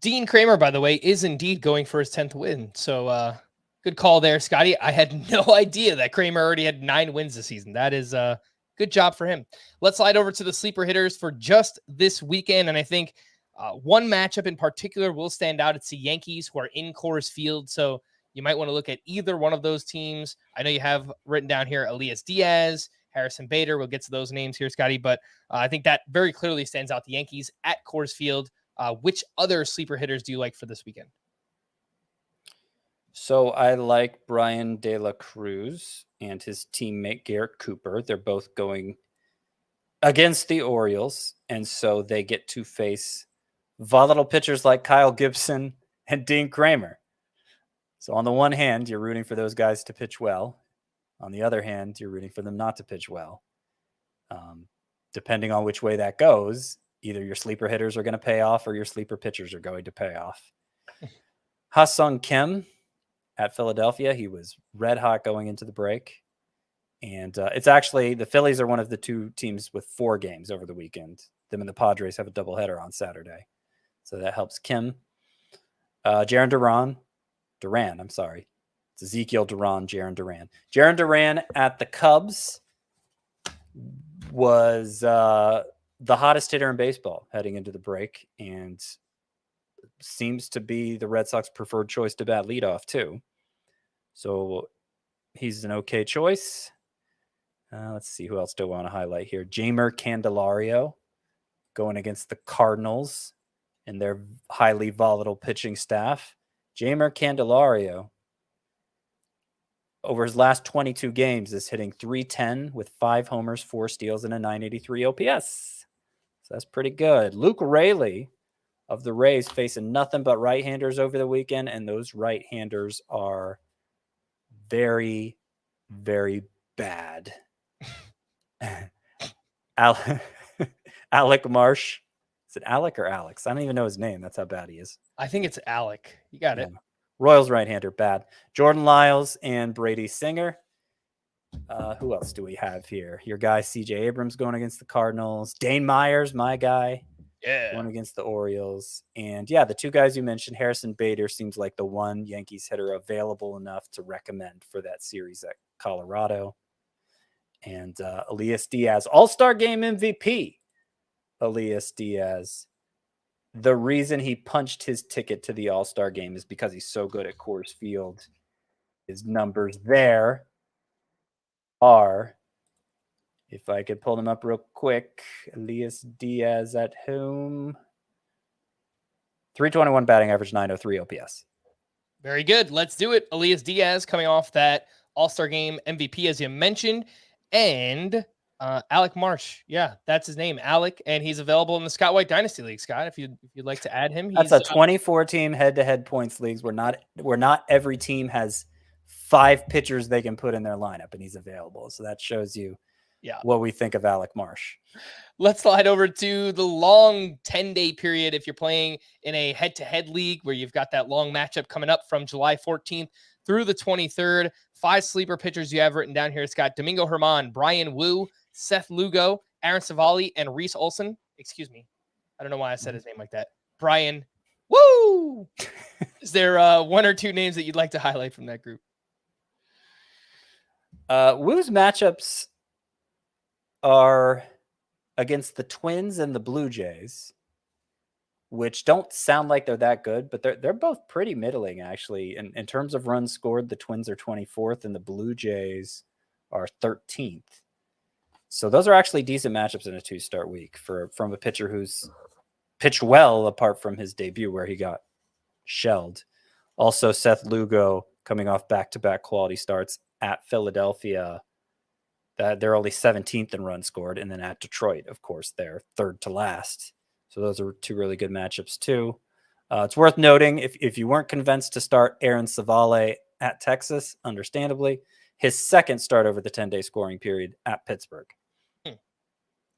Dean Kramer, by the way, is indeed going for his 10th win. So good call there, Scotty. I had no idea that Kramer already had 9 wins this season. That is good job for him. Let's slide over to the sleeper hitters for just this weekend. And I think one matchup in particular will stand out. It's the Yankees, who are in Coors Field. So you might want to look at either one of those teams. I know you have written down here Elias Diaz, Harrison Bader. We'll get to those names here, Scotty, but I think that very clearly stands out. The Yankees at Coors Field. Which other sleeper hitters do you like for this weekend? So I like Brian De La Cruz and his teammate Garrett Cooper. They're both going against the Orioles, and so they get to face volatile pitchers like Kyle Gibson and Dean Kramer. So on the one hand, you're rooting for those guys to pitch well. On the other hand, you're rooting for them not to pitch well. Depending on which way that goes, either your sleeper hitters are going to pay off or your sleeper pitchers are going to pay off. Ha-Sung Kim at Philadelphia, he was red hot going into the break. And it's actually, the Phillies are one of the two teams with 4 games over the weekend. Them and the Padres have a doubleheader on Saturday. So that helps Kim. Jarren Duran, I'm sorry. It's Ezekiel Duran, Jarren Duran. Jarren Duran at the Cubs was the hottest hitter in baseball heading into the break and seems to be the Red Sox preferred choice to bat leadoff too. So he's an okay choice. Let's see, who else do I want to highlight here? Jeimer Candelario going against the Cardinals and their highly volatile pitching staff. Jeimer Candelario, over his last 22 games, is hitting .310 with 5 homers, 4 steals, and a .983 OPS. So that's pretty good. Luke Raley of the Rays facing nothing but right-handers over the weekend, and those right-handers are very, very bad. Alec Marsh. Is it Alec or Alex? I don't even know his name. That's how bad he is. I think it's Alec. You got it. Royals right-hander, bad. Jordan Lyles and Brady Singer. Who else do we have here? Your guy, C.J. Abrams, going against the Cardinals. Dane Myers, my guy, going against the Orioles. And, yeah, the 2 guys you mentioned, Harrison Bader seems like the one Yankees hitter available enough to recommend for that series at Colorado. And Elias Diaz, All-Star Game MVP. Elias Diaz. The reason he punched his ticket to the All-Star Game is because he's so good at Coors Field. His numbers there are, if I could pull them up real quick, Elias Diaz at home. 321 batting average, 903 OPS. Very good. Let's do it. Elias Diaz coming off that All-Star Game MVP, as you mentioned. And Alec Marsh. Yeah, that's his name, Alec. And he's available in the Scott White Dynasty League, Scott, if you'd like to add him. That's a 24-team head-to-head points leagues where not every team has 5 pitchers they can put in their lineup, and he's available. So that shows you what we think of Alec Marsh. Let's slide over to the long 10-day period if you're playing in a head-to-head league where you've got that long matchup coming up from July 14th through the 23rd. 5 sleeper pitchers you have written down here. It's got Domingo Germán, Brian Wu, Seth Lugo, Aaron Savali, and Reese Olson. Excuse me. I don't know why I said his name like that. Brian Woo! Is there 1 or 2 names that you'd like to highlight from that group? Woo's matchups are against the Twins and the Blue Jays, which don't sound like they're that good, but they're both pretty middling, actually. In terms of runs scored, the Twins are 24th and the Blue Jays are 13th. So those are actually decent matchups in a 2-start week from a pitcher who's pitched well apart from his debut where he got shelled. Also, Seth Lugo coming off back-to-back quality starts at Philadelphia. They're only 17th in runs scored. And then at Detroit, of course, they're 3rd to last. So those are 2 really good matchups too. It's worth noting, if you weren't convinced to start Aaron Savale at Texas, understandably, his 2nd start over the 10-day scoring period at Pittsburgh.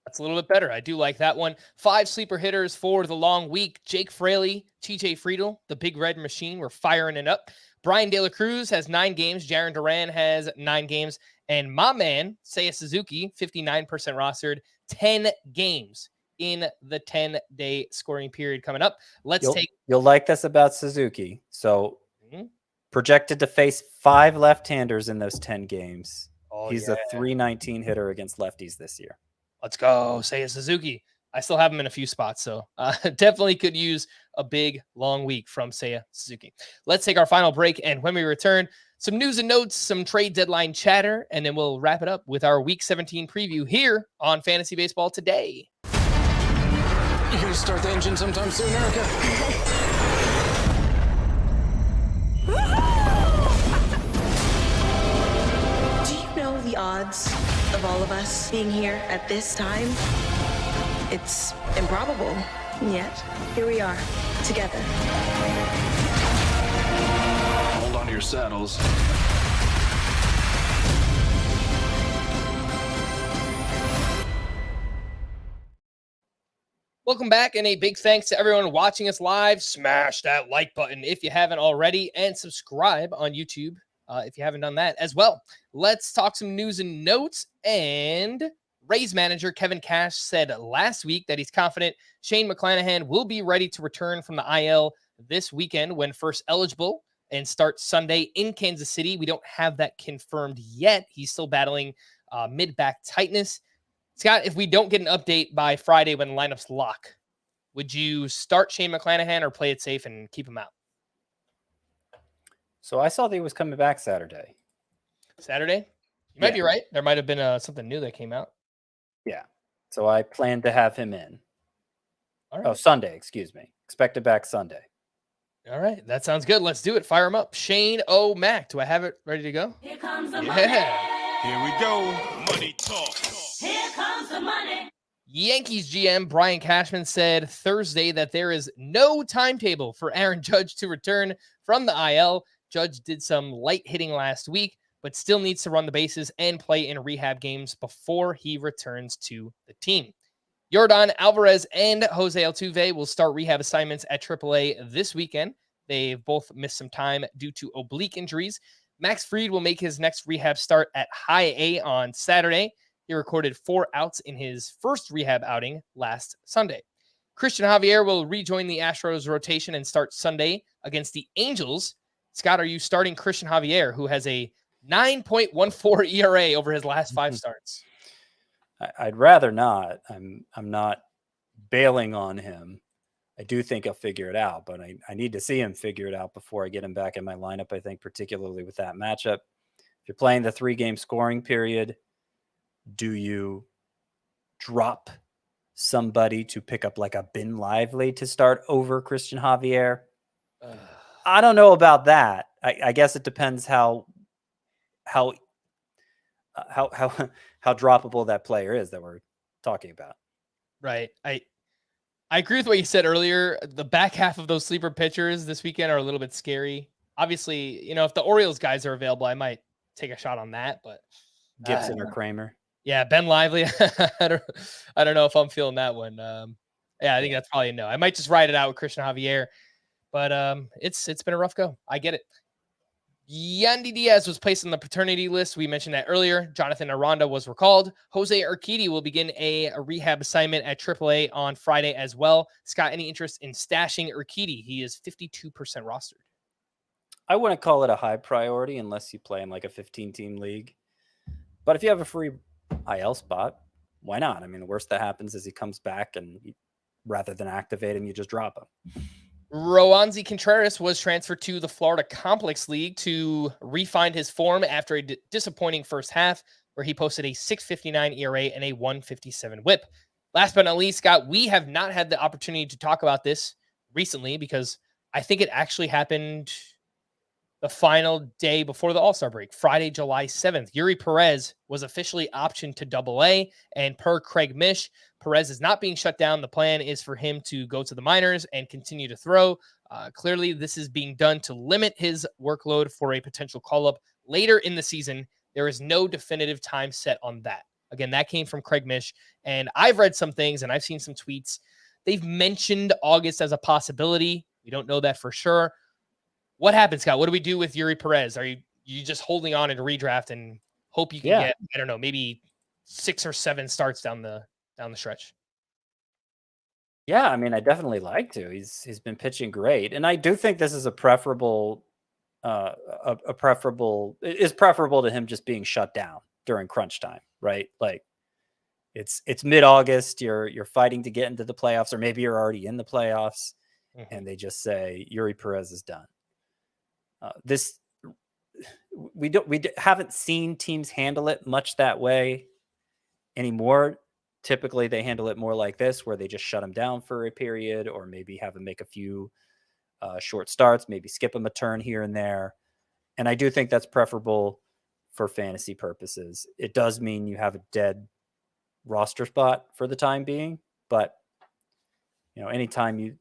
That's a little bit better. I do like that one. 5 sleeper hitters for the long week. Jake Fraley, TJ Friedl, the Big Red Machine. We're firing it up. Brian De La Cruz has 9 games. Jarren Duran has 9 games. And my man, Seiya Suzuki, 59% rostered, 10 games in the 10-day scoring period coming up. You'll like this about Suzuki. So projected to face 5 left-handers in those 10 games. He's a .319 hitter against lefties this year. Let's go, Seiya Suzuki. I still have him in a few spots, so definitely could use a big, long week from Seiya Suzuki. Let's take our final break, and when we return, some news and notes, some trade deadline chatter, and then we'll wrap it up with our Week 17 preview here on Fantasy Baseball Today. You gonna start the engine sometime soon, Erica? the odds of all of us being here at this time? It's improbable, yet here we are, together. Hold on to your saddles. Welcome back, and a big thanks to everyone watching us live. Smash that like button if you haven't already, and subscribe on YouTube if you haven't done that as well. Let's talk some news and notes. And Rays manager Kevin Cash said last week that he's confident Shane McClanahan will be ready to return from the IL this weekend when first eligible and start Sunday in Kansas City. We don't have that confirmed yet. He's still battling mid-back tightness. Scott, if we don't get an update by Friday when the lineups lock, would you start Shane McClanahan or play it safe and keep him out? So I saw that he was coming back Saturday. Saturday? You might be right. There might have been something new that came out. Yeah. So I plan to have him in. All right. Oh, Sunday, excuse me. Expected back Sunday. All right. That sounds good. Let's do it. Fire him up. Shane O'Mac. Do I have it ready to go? Here comes the Yeah. Here we go. Money talk. Here comes the money. Yankees GM Brian Cashman said Thursday that there is no timetable for Aaron Judge to return from the IL. Judge did some light hitting last week, but still needs to run the bases and play in rehab games before he returns to the team. Yordan Alvarez and Jose Altuve will start rehab assignments at AAA this weekend. They've both missed some time due to oblique injuries. Max Fried will make his next rehab start at High A on Saturday. He recorded 4 outs in his first rehab outing last Sunday. Christian Javier will rejoin the Astros rotation and start Sunday against the Angels. Scott, are you starting Christian Javier, who has a 9.14 ERA over his last 5 starts? I'd rather not. I'm not bailing on him. I do think he'll figure it out, but I need to see him figure it out before I get him back in my lineup, I think, particularly with that matchup. If you're playing the 3-game scoring period, do you drop somebody to pick up like a Ben Lively to start over Christian Javier? I don't know about that. I guess it depends how droppable that player is that we're talking about. Right. I agree with what you said earlier. The back half of those sleeper pitchers this weekend are a little bit scary. Obviously, if the Orioles guys are available, I might take a shot on that, but Gibson or Kramer. Yeah, Ben Lively. I don't know if I'm feeling that one. I think that's probably a no. I might just ride it out with Christian Javier, but it's been a rough go. I get it. Yandy Diaz was placed on the paternity list. We mentioned that earlier. Jonathan Aranda was recalled. Jose Urquidy will begin a rehab assignment at AAA on Friday as well. Scott, any interest in stashing Urquidy? He is 52% rostered. I wouldn't call it a high priority unless you play in like a 15-team league. But if you have a free IL spot, why not? I mean, the worst that happens is he comes back and rather than activate him, you just drop him. Roansy Contreras was transferred to the Florida Complex League to refine his form after a disappointing first half where he posted a 6.59 ERA and a 1.57 whip. Last but not least, Scott, we have not had the opportunity to talk about this recently because I think it actually happened the final day before the All-Star break, Friday, July 7th. Yuri Perez was officially optioned to AA, and per Craig Mish, Perez is not being shut down. The plan is for him to go to the minors and continue to throw. Clearly, this is being done to limit his workload for a potential call-up later in the season. There is no definitive time set on that. Again, that came from Craig Mish, and I've read some things, and I've seen some tweets. They've mentioned August as a possibility. We don't know that for sure. What happens, Scott? What do we do with Yuri Perez? Are you just holding on in redraft and hope you can get, I don't know, maybe 6 or 7 starts down the stretch? Yeah, I mean, I definitely like to. He's been pitching great, and I do think this is preferable to him just being shut down during crunch time, right? Like it's mid-August, you're fighting to get into the playoffs, or maybe you're already in the playoffs, and they just say Yuri Perez is done. We haven't seen teams handle it much that way anymore. Typically, they handle it more like this, where they just shut him down for a period, or maybe have him make a few short starts, maybe skip him a turn here and there. And I do think that's preferable for fantasy purposes. It does mean you have a dead roster spot for the time being, but anytime you'd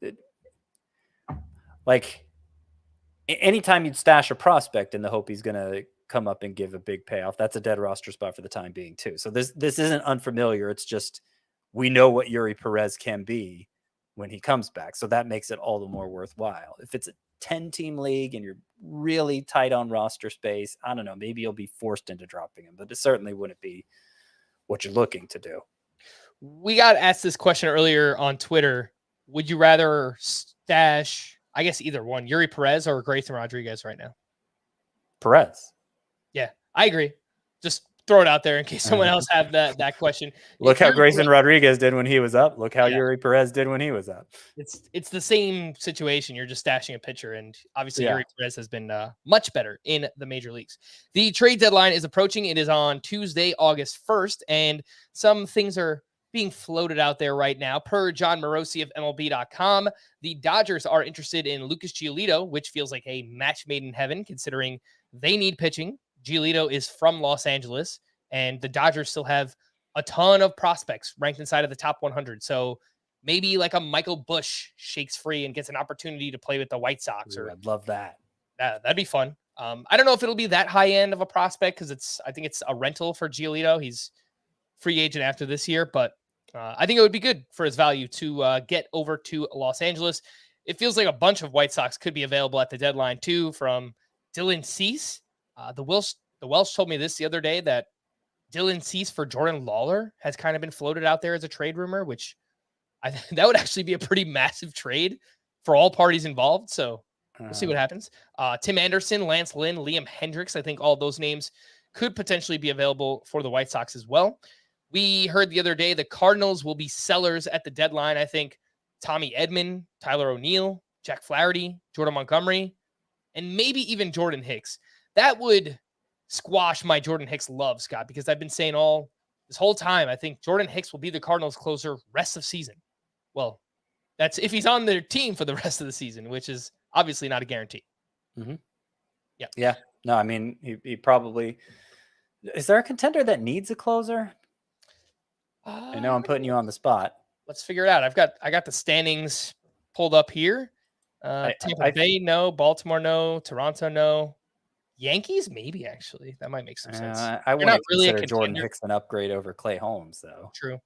stash a prospect in the hope he's going to come up and give a big payoff, that's a dead roster spot for the time being too. So this isn't unfamiliar. It's just, we know what Yuri Perez can be when he comes back. So that makes it all the more worthwhile. If it's a 10-team league and you're really tight on roster space, I don't know, maybe you'll be forced into dropping him, but it certainly wouldn't be what you're looking to do. We got asked this question earlier on Twitter. Would you rather stash, I guess either one, Yuri Perez or Grayson Rodriguez right now? Perez. Yeah, I agree. Just throw it out there in case someone else have that question. Look how Grayson Rodriguez did when he was up. Look how Yuri Perez did when he was up. It's the same situation. You're just stashing a pitcher, and obviously Yuri Perez has been much better in the major leagues. The trade deadline is approaching. It is on Tuesday, August 1st, and some things are being floated out there right now. Per John Morosi of MLB.com, the Dodgers are interested in Lucas Giolito, which feels like a match made in heaven considering they need pitching. Giolito is from Los Angeles, and the Dodgers still have a ton of prospects ranked inside of the top 100. So maybe like a Michael Busch shakes free and gets an opportunity to play with the White Sox. Ooh, I'd love that. That'd be fun. I don't know if it'll be that high end of a prospect because I think it's a rental for Giolito. He's free agent after this year, but I think it would be good for his value to get over to Los Angeles. It feels like a bunch of White Sox could be available at the deadline too, from Dylan Cease. The Welsh told me this the other day that Dylan Cease for Jordan Lawler has kind of been floated out there as a trade rumor, which that would actually be a pretty massive trade for all parties involved. So we'll see what happens. Tim Anderson, Lance Lynn, Liam Hendricks. I think all those names could potentially be available for the White Sox as well. We heard the other day the Cardinals will be sellers at the deadline. I think Tommy Edman, Tyler O'Neill, Jack Flaherty, Jordan Montgomery, and maybe even Jordan Hicks. That would squash my Jordan Hicks love, Scott, because I've been saying this whole time, I think Jordan Hicks will be the Cardinals closer rest of season. Well, that's if he's on their team for the rest of the season, which is obviously not a guarantee. Mm-hmm. Yeah. Yeah. No, I mean, he probably, is there a contender that needs a closer? I know I'm putting you on the spot. Let's figure it out. I got the standings pulled up here. Tampa Bay, no. Baltimore, no. Toronto, no. Yankees, maybe, actually. That might make some sense. I wouldn't really consider Jordan Hicks an upgrade over Clay Holmes, though. True.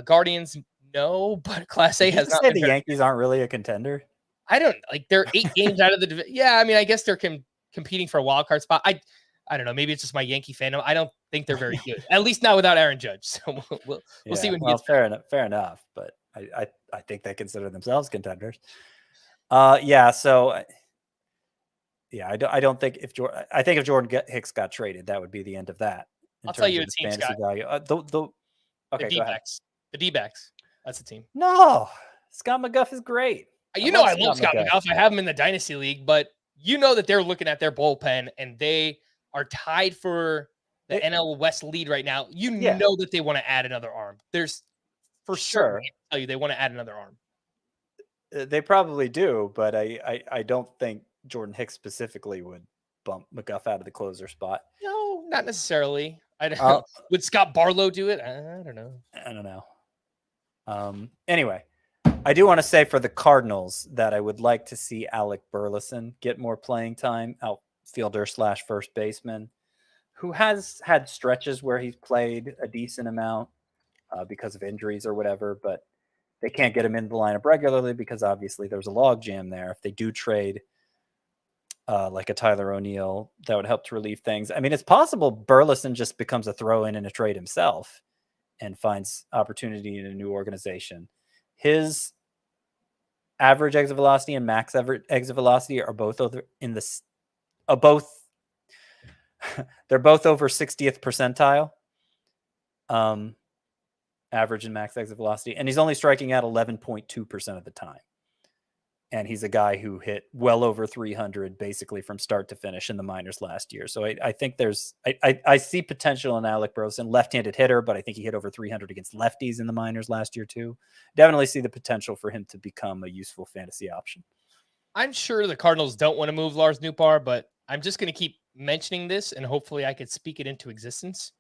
Guardians, no, but Class A has not been. The Yankees aren't really a contender? I don't like. They're 8 games out of the division. Yeah, I mean, I guess they're competing for a wild card spot. I don't know. Maybe it's just my Yankee fandom. I don't think they're very good. At least not without Aaron Judge. So we'll see when he gets fair enough. Fair enough. But I think they consider themselves contenders. So. Yeah, I don't think if Jordan Hicks got traded, that would be the end of that. I'll tell you a team, Scott. Value. Okay, the D-backs. The D-backs. That's a team. No, Scott McGuff is great. I love Scott McGuff. I have him in the Dynasty League, but you know that they're looking at their bullpen and they are tied for the NL West lead right now. You know that they want to add another arm. There's for sure. I tell you, they want to add another arm. They probably do, but I don't think Jordan Hicks specifically would bump McGuff out of the closer spot. No, not necessarily. I don't know. Would Scott Barlow do it? I don't know. I don't know. Anyway, I do want to say for the Cardinals that I would like to see Alec Burleson get more playing time, outfielder / first baseman, who has had stretches where he's played a decent amount because of injuries or whatever, but they can't get him in the lineup regularly because obviously there's a logjam there. If they do trade like a Tyler O'Neill, that would help to relieve things. I mean, it's possible Burleson just becomes a throw-in a trade himself and finds opportunity in a new organization. His average exit velocity and max exit velocity are both over in the they're both over 60th percentile. Average and max exit velocity, and he's only striking out 11.2% of the time. And he's a guy who hit well over 300 basically from start to finish in the minors last year. So I think I see potential in Alec Burleson, left-handed hitter, but I think he hit over 300 against lefties in the minors last year too. Definitely see the potential for him to become a useful fantasy option. I'm sure the Cardinals don't want to move Lars Nootbaar, but I'm just going to keep mentioning this, and hopefully I could speak it into existence.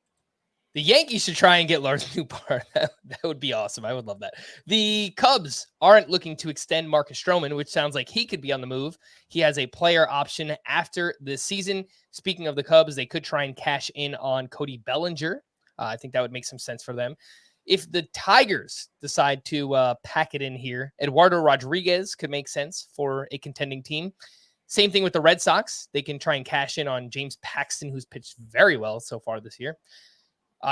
The Yankees should try and get Lars Nootbaar. That would be awesome. I would love that. The Cubs aren't looking to extend Marcus Stroman, which sounds like he could be on the move. He has a player option after this season. Speaking of the Cubs, they could try and cash in on Cody Bellinger. I think that would make some sense for them. If the Tigers decide to pack it in here, Eduardo Rodriguez could make sense for a contending team. Same thing with the Red Sox. They can try and cash in on James Paxton, who's pitched very well so far this year.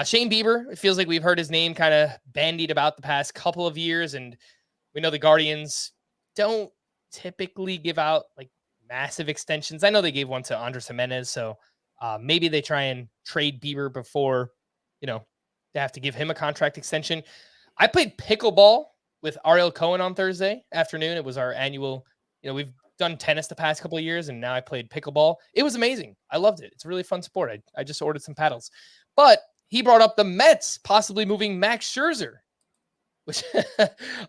Shane Bieber, it feels like we've heard his name kind of bandied about the past couple of years, and we know the Guardians don't typically give out like massive extensions. I know they gave one to Andres Jimenez, so maybe they try and trade Bieber before, they have to give him a contract extension. I played pickleball with Ariel Cohen on Thursday afternoon. It was our annual, we've done tennis the past couple of years, and now I played pickleball. It was amazing. I loved it. It's a really fun sport. I just ordered some paddles. But he brought up the Mets possibly moving Max Scherzer, which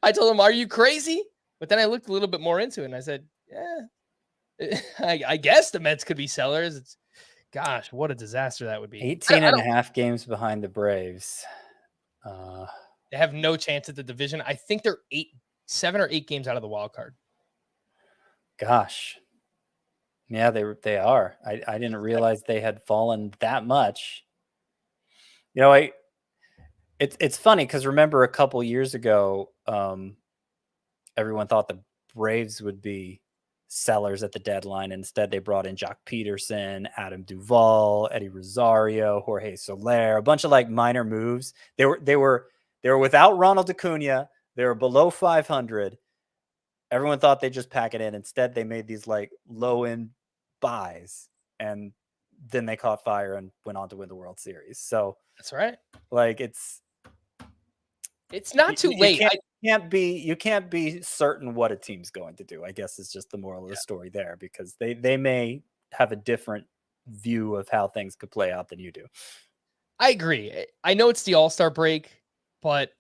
I told him, are you crazy? But then I looked a little bit more into it, and I said, yeah, I guess the Mets could be sellers. Gosh, what a disaster that would be. 18 and a half games behind the Braves. They have no chance at the division. I think they're 7 or 8 games out of the wild card. Gosh. Yeah, they are. I didn't realize they had fallen that much. It's funny because remember a couple years ago, everyone thought the Braves would be sellers at the deadline. Instead, they brought in Jock Peterson, Adam Duvall, Eddie Rosario, Jorge Soler, a bunch of like minor moves. They were without Ronald Acuna. They were below 500. Everyone thought they'd just pack it in. Instead, they made these like low end buys, and then they caught fire and went on to win the World Series. So that's right. Like it's not too late. You can't be certain what a team's going to do. I guess is just the moral of the story there, because they may have a different view of how things could play out than you do. I agree. I know it's the All-Star break, but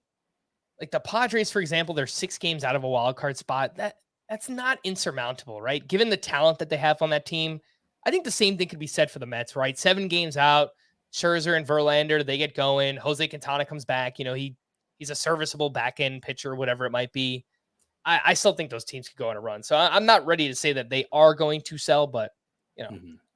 like the Padres, for example, they're 6 games out of a wild card spot. That's not insurmountable, right? Given the talent that they have on that team, I think the same thing could be said for the Mets, right? 7 games out, Scherzer and Verlander, they get going. Jose Quintana comes back. He's a serviceable back-end pitcher, whatever it might be. I still think those teams could go on a run. So I'm not ready to say that they are going to sell, but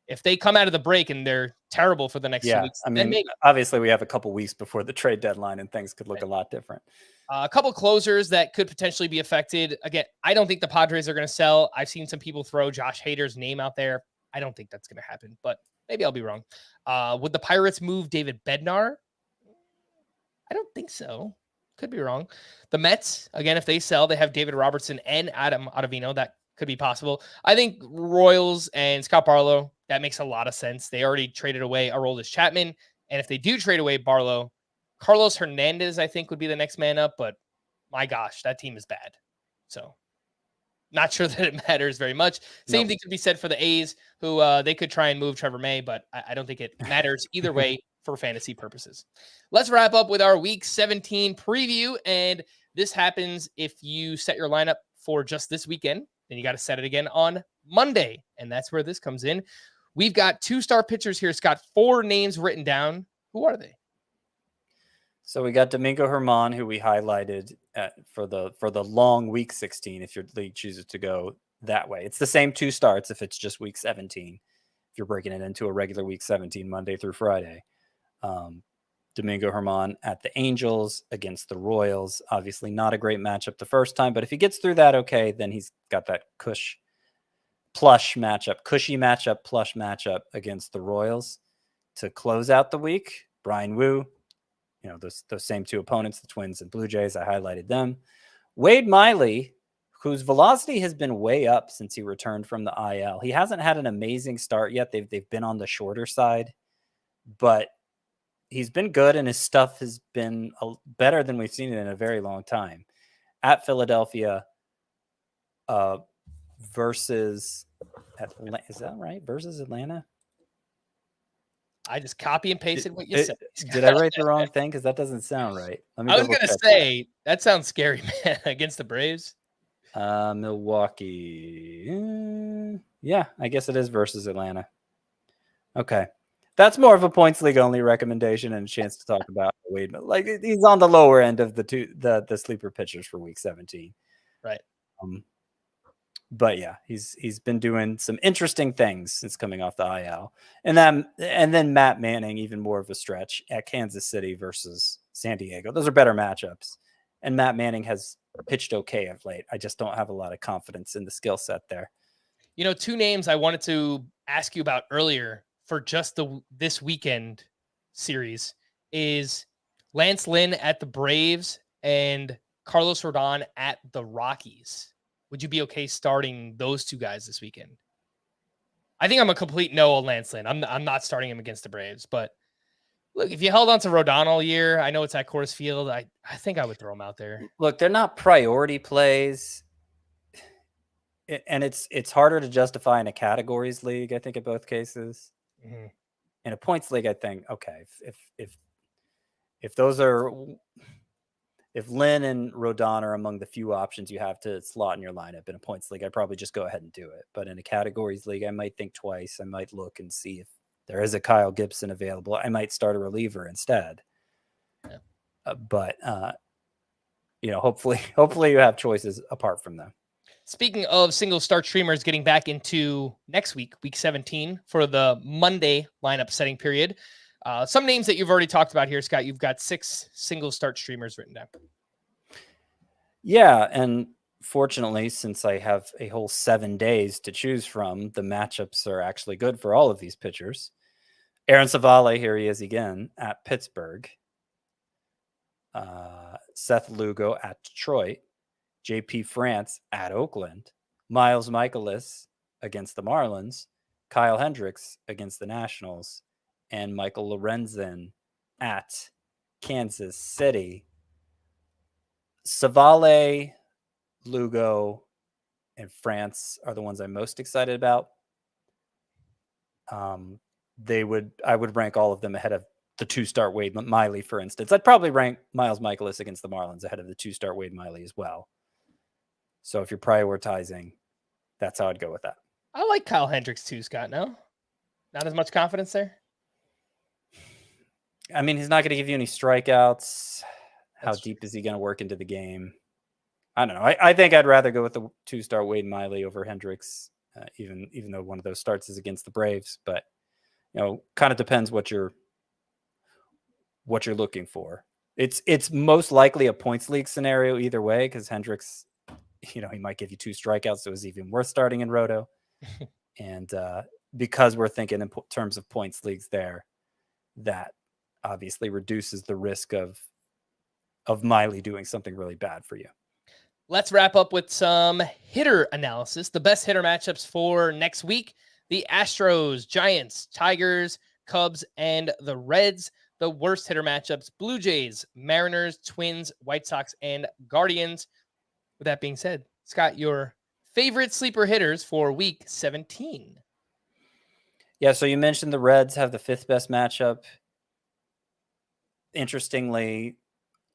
if they come out of the break and they're terrible for the next 2 weeks, I mean, maybe. Obviously we have a couple weeks before the trade deadline and things could look a lot different. A couple closers that could potentially be affected. Again, I don't think the Padres are going to sell. I've seen some people throw Josh Hader's name out there. I don't think that's going to happen, but maybe I'll be wrong. Would the Pirates move David Bednar? I don't think so. Could be wrong. The Mets, again, if they sell, they have David Robertson and Adam Ottavino. That could be possible. I think Royals and Scott Barlow, that makes a lot of sense. They already traded away Aroldis Chapman. And if they do trade away Barlow, Carlos Hernandez, I think, would be the next man up. But my gosh, that team is bad. So not sure that it matters very much. Same thing could be said for the A's, who they could try and move Trevor May, but I don't think it matters either way for fantasy purposes. Let's wrap up with our Week 17 preview. And this happens if you set your lineup for just this weekend. Then you got to set it again on Monday. And that's where this comes in. We've got 2-star pitchers here. Scott, 4 names written down. Who are they? So we got Domingo Germán, who we highlighted for the long Week 16, if your league chooses to go that way. It's the same 2 starts if it's just Week 17, if you're breaking it into a regular Week 17, Monday through Friday. Domingo Germán at the Angels against the Royals. Obviously not a great matchup the first time, but if he gets through that okay, then he's got that cushy matchup plush matchup against the Royals to close out the week. Brian Wu, those same 2 opponents, the Twins and Blue Jays, I highlighted them. Wade Miley, whose velocity has been way up since he returned from the IL. He hasn't had an amazing start yet. They've been on the shorter side, but he's been good, and his stuff has been better than we've seen it in a very long time. At Philadelphia versus Atlanta. Is that right? Versus Atlanta? I just copy and pasted what you said. Did I write the wrong thing? Because that doesn't sound right. I was going to say, that sounds scary, man, against the Braves. Milwaukee. Yeah, I guess it is versus Atlanta. Okay. That's more of a points league only recommendation and a chance to talk about Wade. Like he's on the lower end of the sleeper pitchers for week 17. Right. But yeah, he's been doing some interesting things since coming off the IL. And then Matt Manning, even more of a stretch at Kansas City versus San Diego. Those are better matchups. And Matt Manning has pitched okay of late. I just don't have a lot of confidence in the skill set there. You know, two names I wanted to ask you about earlier for just this weekend series is Lance Lynn at the Braves and Carlos Rodon at the Rockies. Would you be okay starting those two guys this weekend? I think I'm a complete no on Lance Lynn. I'm not starting him against the Braves, but look, if you held on to Rodon all year, I know it's at Coors Field. I think I would throw him out there. Look, they're not priority plays. And it's harder to justify in a categories league, I think, in both cases. Mm-hmm. In a points league, I think, okay, if those are, if Lynn and Rodon are among the few options you have to slot in your lineup in a points league, I'd probably just go ahead and do it. But in a categories league, I might think twice. I might look and see if there is a Kyle Gibson available. I might start a reliever instead. Yeah. But hopefully you have choices apart from them. Speaking of single start streamers getting back into next week, week 17, for the Monday lineup setting period, some names that you've already talked about here, Scott. You've got 6 single start streamers written down. Yeah, and fortunately, since I have a whole 7 days to choose from, the matchups are actually good for all of these pitchers. Aaron Savale, here he is again at Pittsburgh. Seth Lugo at Detroit. JP France at Oakland, Miles Michaelis against the Marlins, Kyle Hendricks against the Nationals, and Michael Lorenzen at Kansas City. Savale, Lugo, and France are the ones I'm most excited about. I would rank all of them ahead of the 2-start Wade Miley, for instance. I'd probably rank Miles Michaelis against the Marlins ahead of the 2-start Wade Miley as well. So if you're prioritizing, that's how I'd go with that. I like Kyle Hendricks too, Scott. No? Not as much confidence there? I mean, he's not going to give you any strikeouts. How deep is he going to work into the game? I don't know. I think I'd rather go with the 2-start Wade Miley over Hendricks, even though one of those starts is against the Braves. But, kind of depends what you're looking for. It's most likely a points league scenario either way, because Hendricks, he might give you 2 strikeouts, so it's even worth starting in Roto. And because we're thinking in terms of points leagues there, that obviously reduces the risk of Miley doing something really bad for you. Let's wrap up with some hitter analysis. The best hitter matchups for next week: the Astros, Giants, Tigers, Cubs, and the Reds. The worst hitter matchups: Blue Jays, Mariners, Twins, White Sox, and Guardians. With that being said, Scott, your favorite sleeper hitters for week 17. Yeah, so you mentioned the Reds have the 5th best matchup. Interestingly,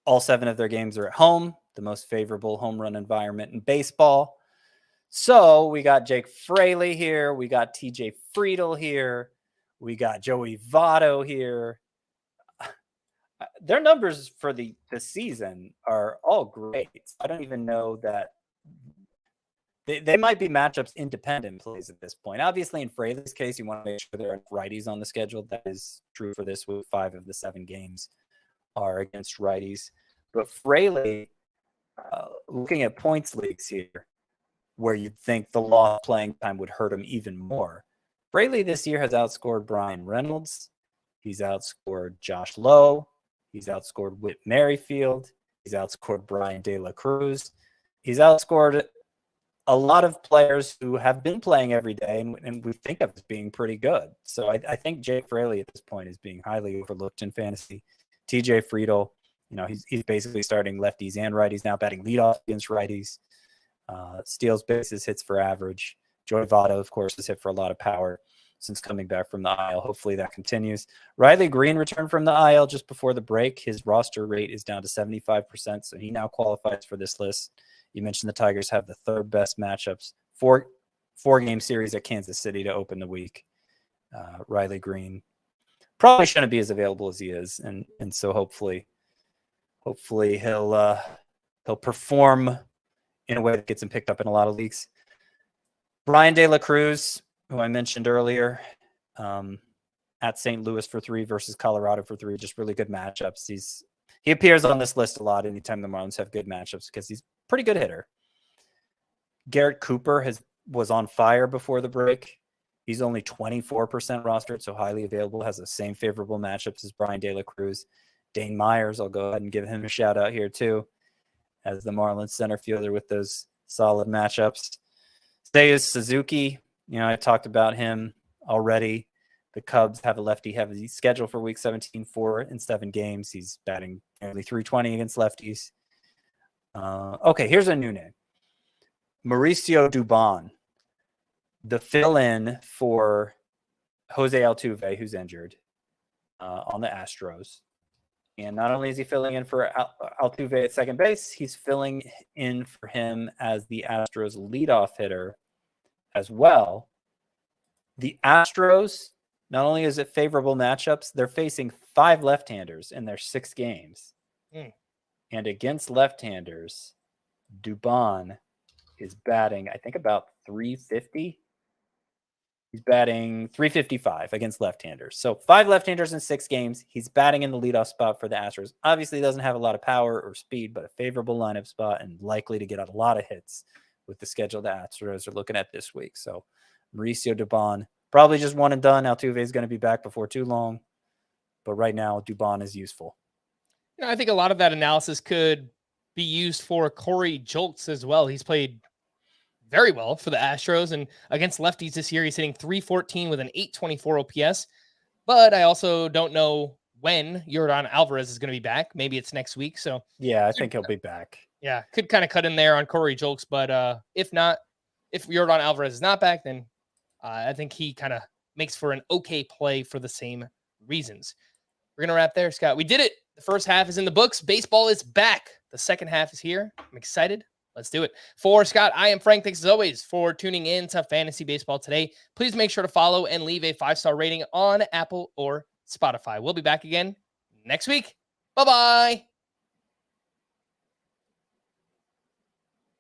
all 7 of their games are at home, the most favorable home run environment in baseball. So we got Jake Fraley here. We got TJ Friedl here. We got Joey Votto here. Their numbers for the season are all great. I don't even know that they might be matchups independent plays at this point. Obviously, in Fraley's case, you want to make sure there are righties on the schedule. That is true for this week. 5 of the 7 games are against righties. But Fraley, looking at points leagues here, where you'd think the lost playing time would hurt him even more. Fraley this year has outscored Brian Reynolds. He's outscored Josh Lowe. He's outscored Whit Merrifield. He's outscored Brian De La Cruz. He's outscored a lot of players who have been playing every day and we think of as being pretty good. So I think Jake Fraley at this point is being highly overlooked in fantasy. TJ Friedl, he's basically starting lefties and righties now, batting leadoff against righties. Steals bases, hits for average. Joey Votto, of course, has hit for a lot of power since coming back from the IL. Hopefully that continues. Riley Green returned from the IL just before the break. His roster rate is down to 75%, so he now qualifies for this list. You mentioned the Tigers have the 3rd best matchups. 4-game series at Kansas City to open the week. Riley Green probably shouldn't be as available as he is, and so hopefully he'll perform in a way that gets him picked up in a lot of leagues. Brian De La Cruz, who I mentioned earlier, at St. Louis for 3 versus Colorado for 3, just really good matchups. He appears on this list a lot anytime the Marlins have good matchups because he's a pretty good hitter. Garrett Cooper was on fire before the break. He's only 24% rostered, so highly available, has the same favorable matchups as Brian De La Cruz. Dane Myers, I'll go ahead and give him a shout out here too, as the Marlins center fielder with those solid matchups. Seiya Suzuki, I talked about him already. The Cubs have a lefty-heavy schedule for Week 17, 4 in 7 games. He's batting nearly .320 against lefties. Okay, here's a new name. Mauricio Dubon, the fill-in for Jose Altuve, who's injured on the Astros. And not only is he filling in for Altuve at second base, he's filling in for him as the Astros leadoff hitter as well. The Astros, not only is it favorable matchups, they're facing 5 left-handers in their 6 games. And against left-handers, Dubon is batting, I think, about .350. He's batting .355 against left-handers. So 5 left-handers in 6 games. He's batting in the leadoff spot for the Astros. Obviously, he doesn't have a lot of power or speed, but a favorable lineup spot and likely to get a lot of hits with the schedule the Astros are looking at this week. So Mauricio Dubon, probably just one and done. Altuve is going to be back before too long. But right now, Dubon is useful. I think a lot of that analysis could be used for Corey Julks as well. He's played very well for the Astros, and against lefties this year, he's hitting .314 with an .824 OPS. But I also don't know when Yordan Alvarez is going to be back. Maybe it's next week. So yeah, I think he'll be back. Yeah, could kind of cut in there on Corey Julks. But if Yordan Alvarez is not back, then I think he kind of makes for an okay play for the same reasons. We're going to wrap there, Scott. We did it. The first half is in the books. Baseball is back. The second half is here. I'm excited. Let's do it. For Scott, I am Frank. Thanks as always for tuning in to Fantasy Baseball today. Please make sure to follow and leave a 5-star rating on Apple or Spotify. We'll be back again next week. Bye-bye.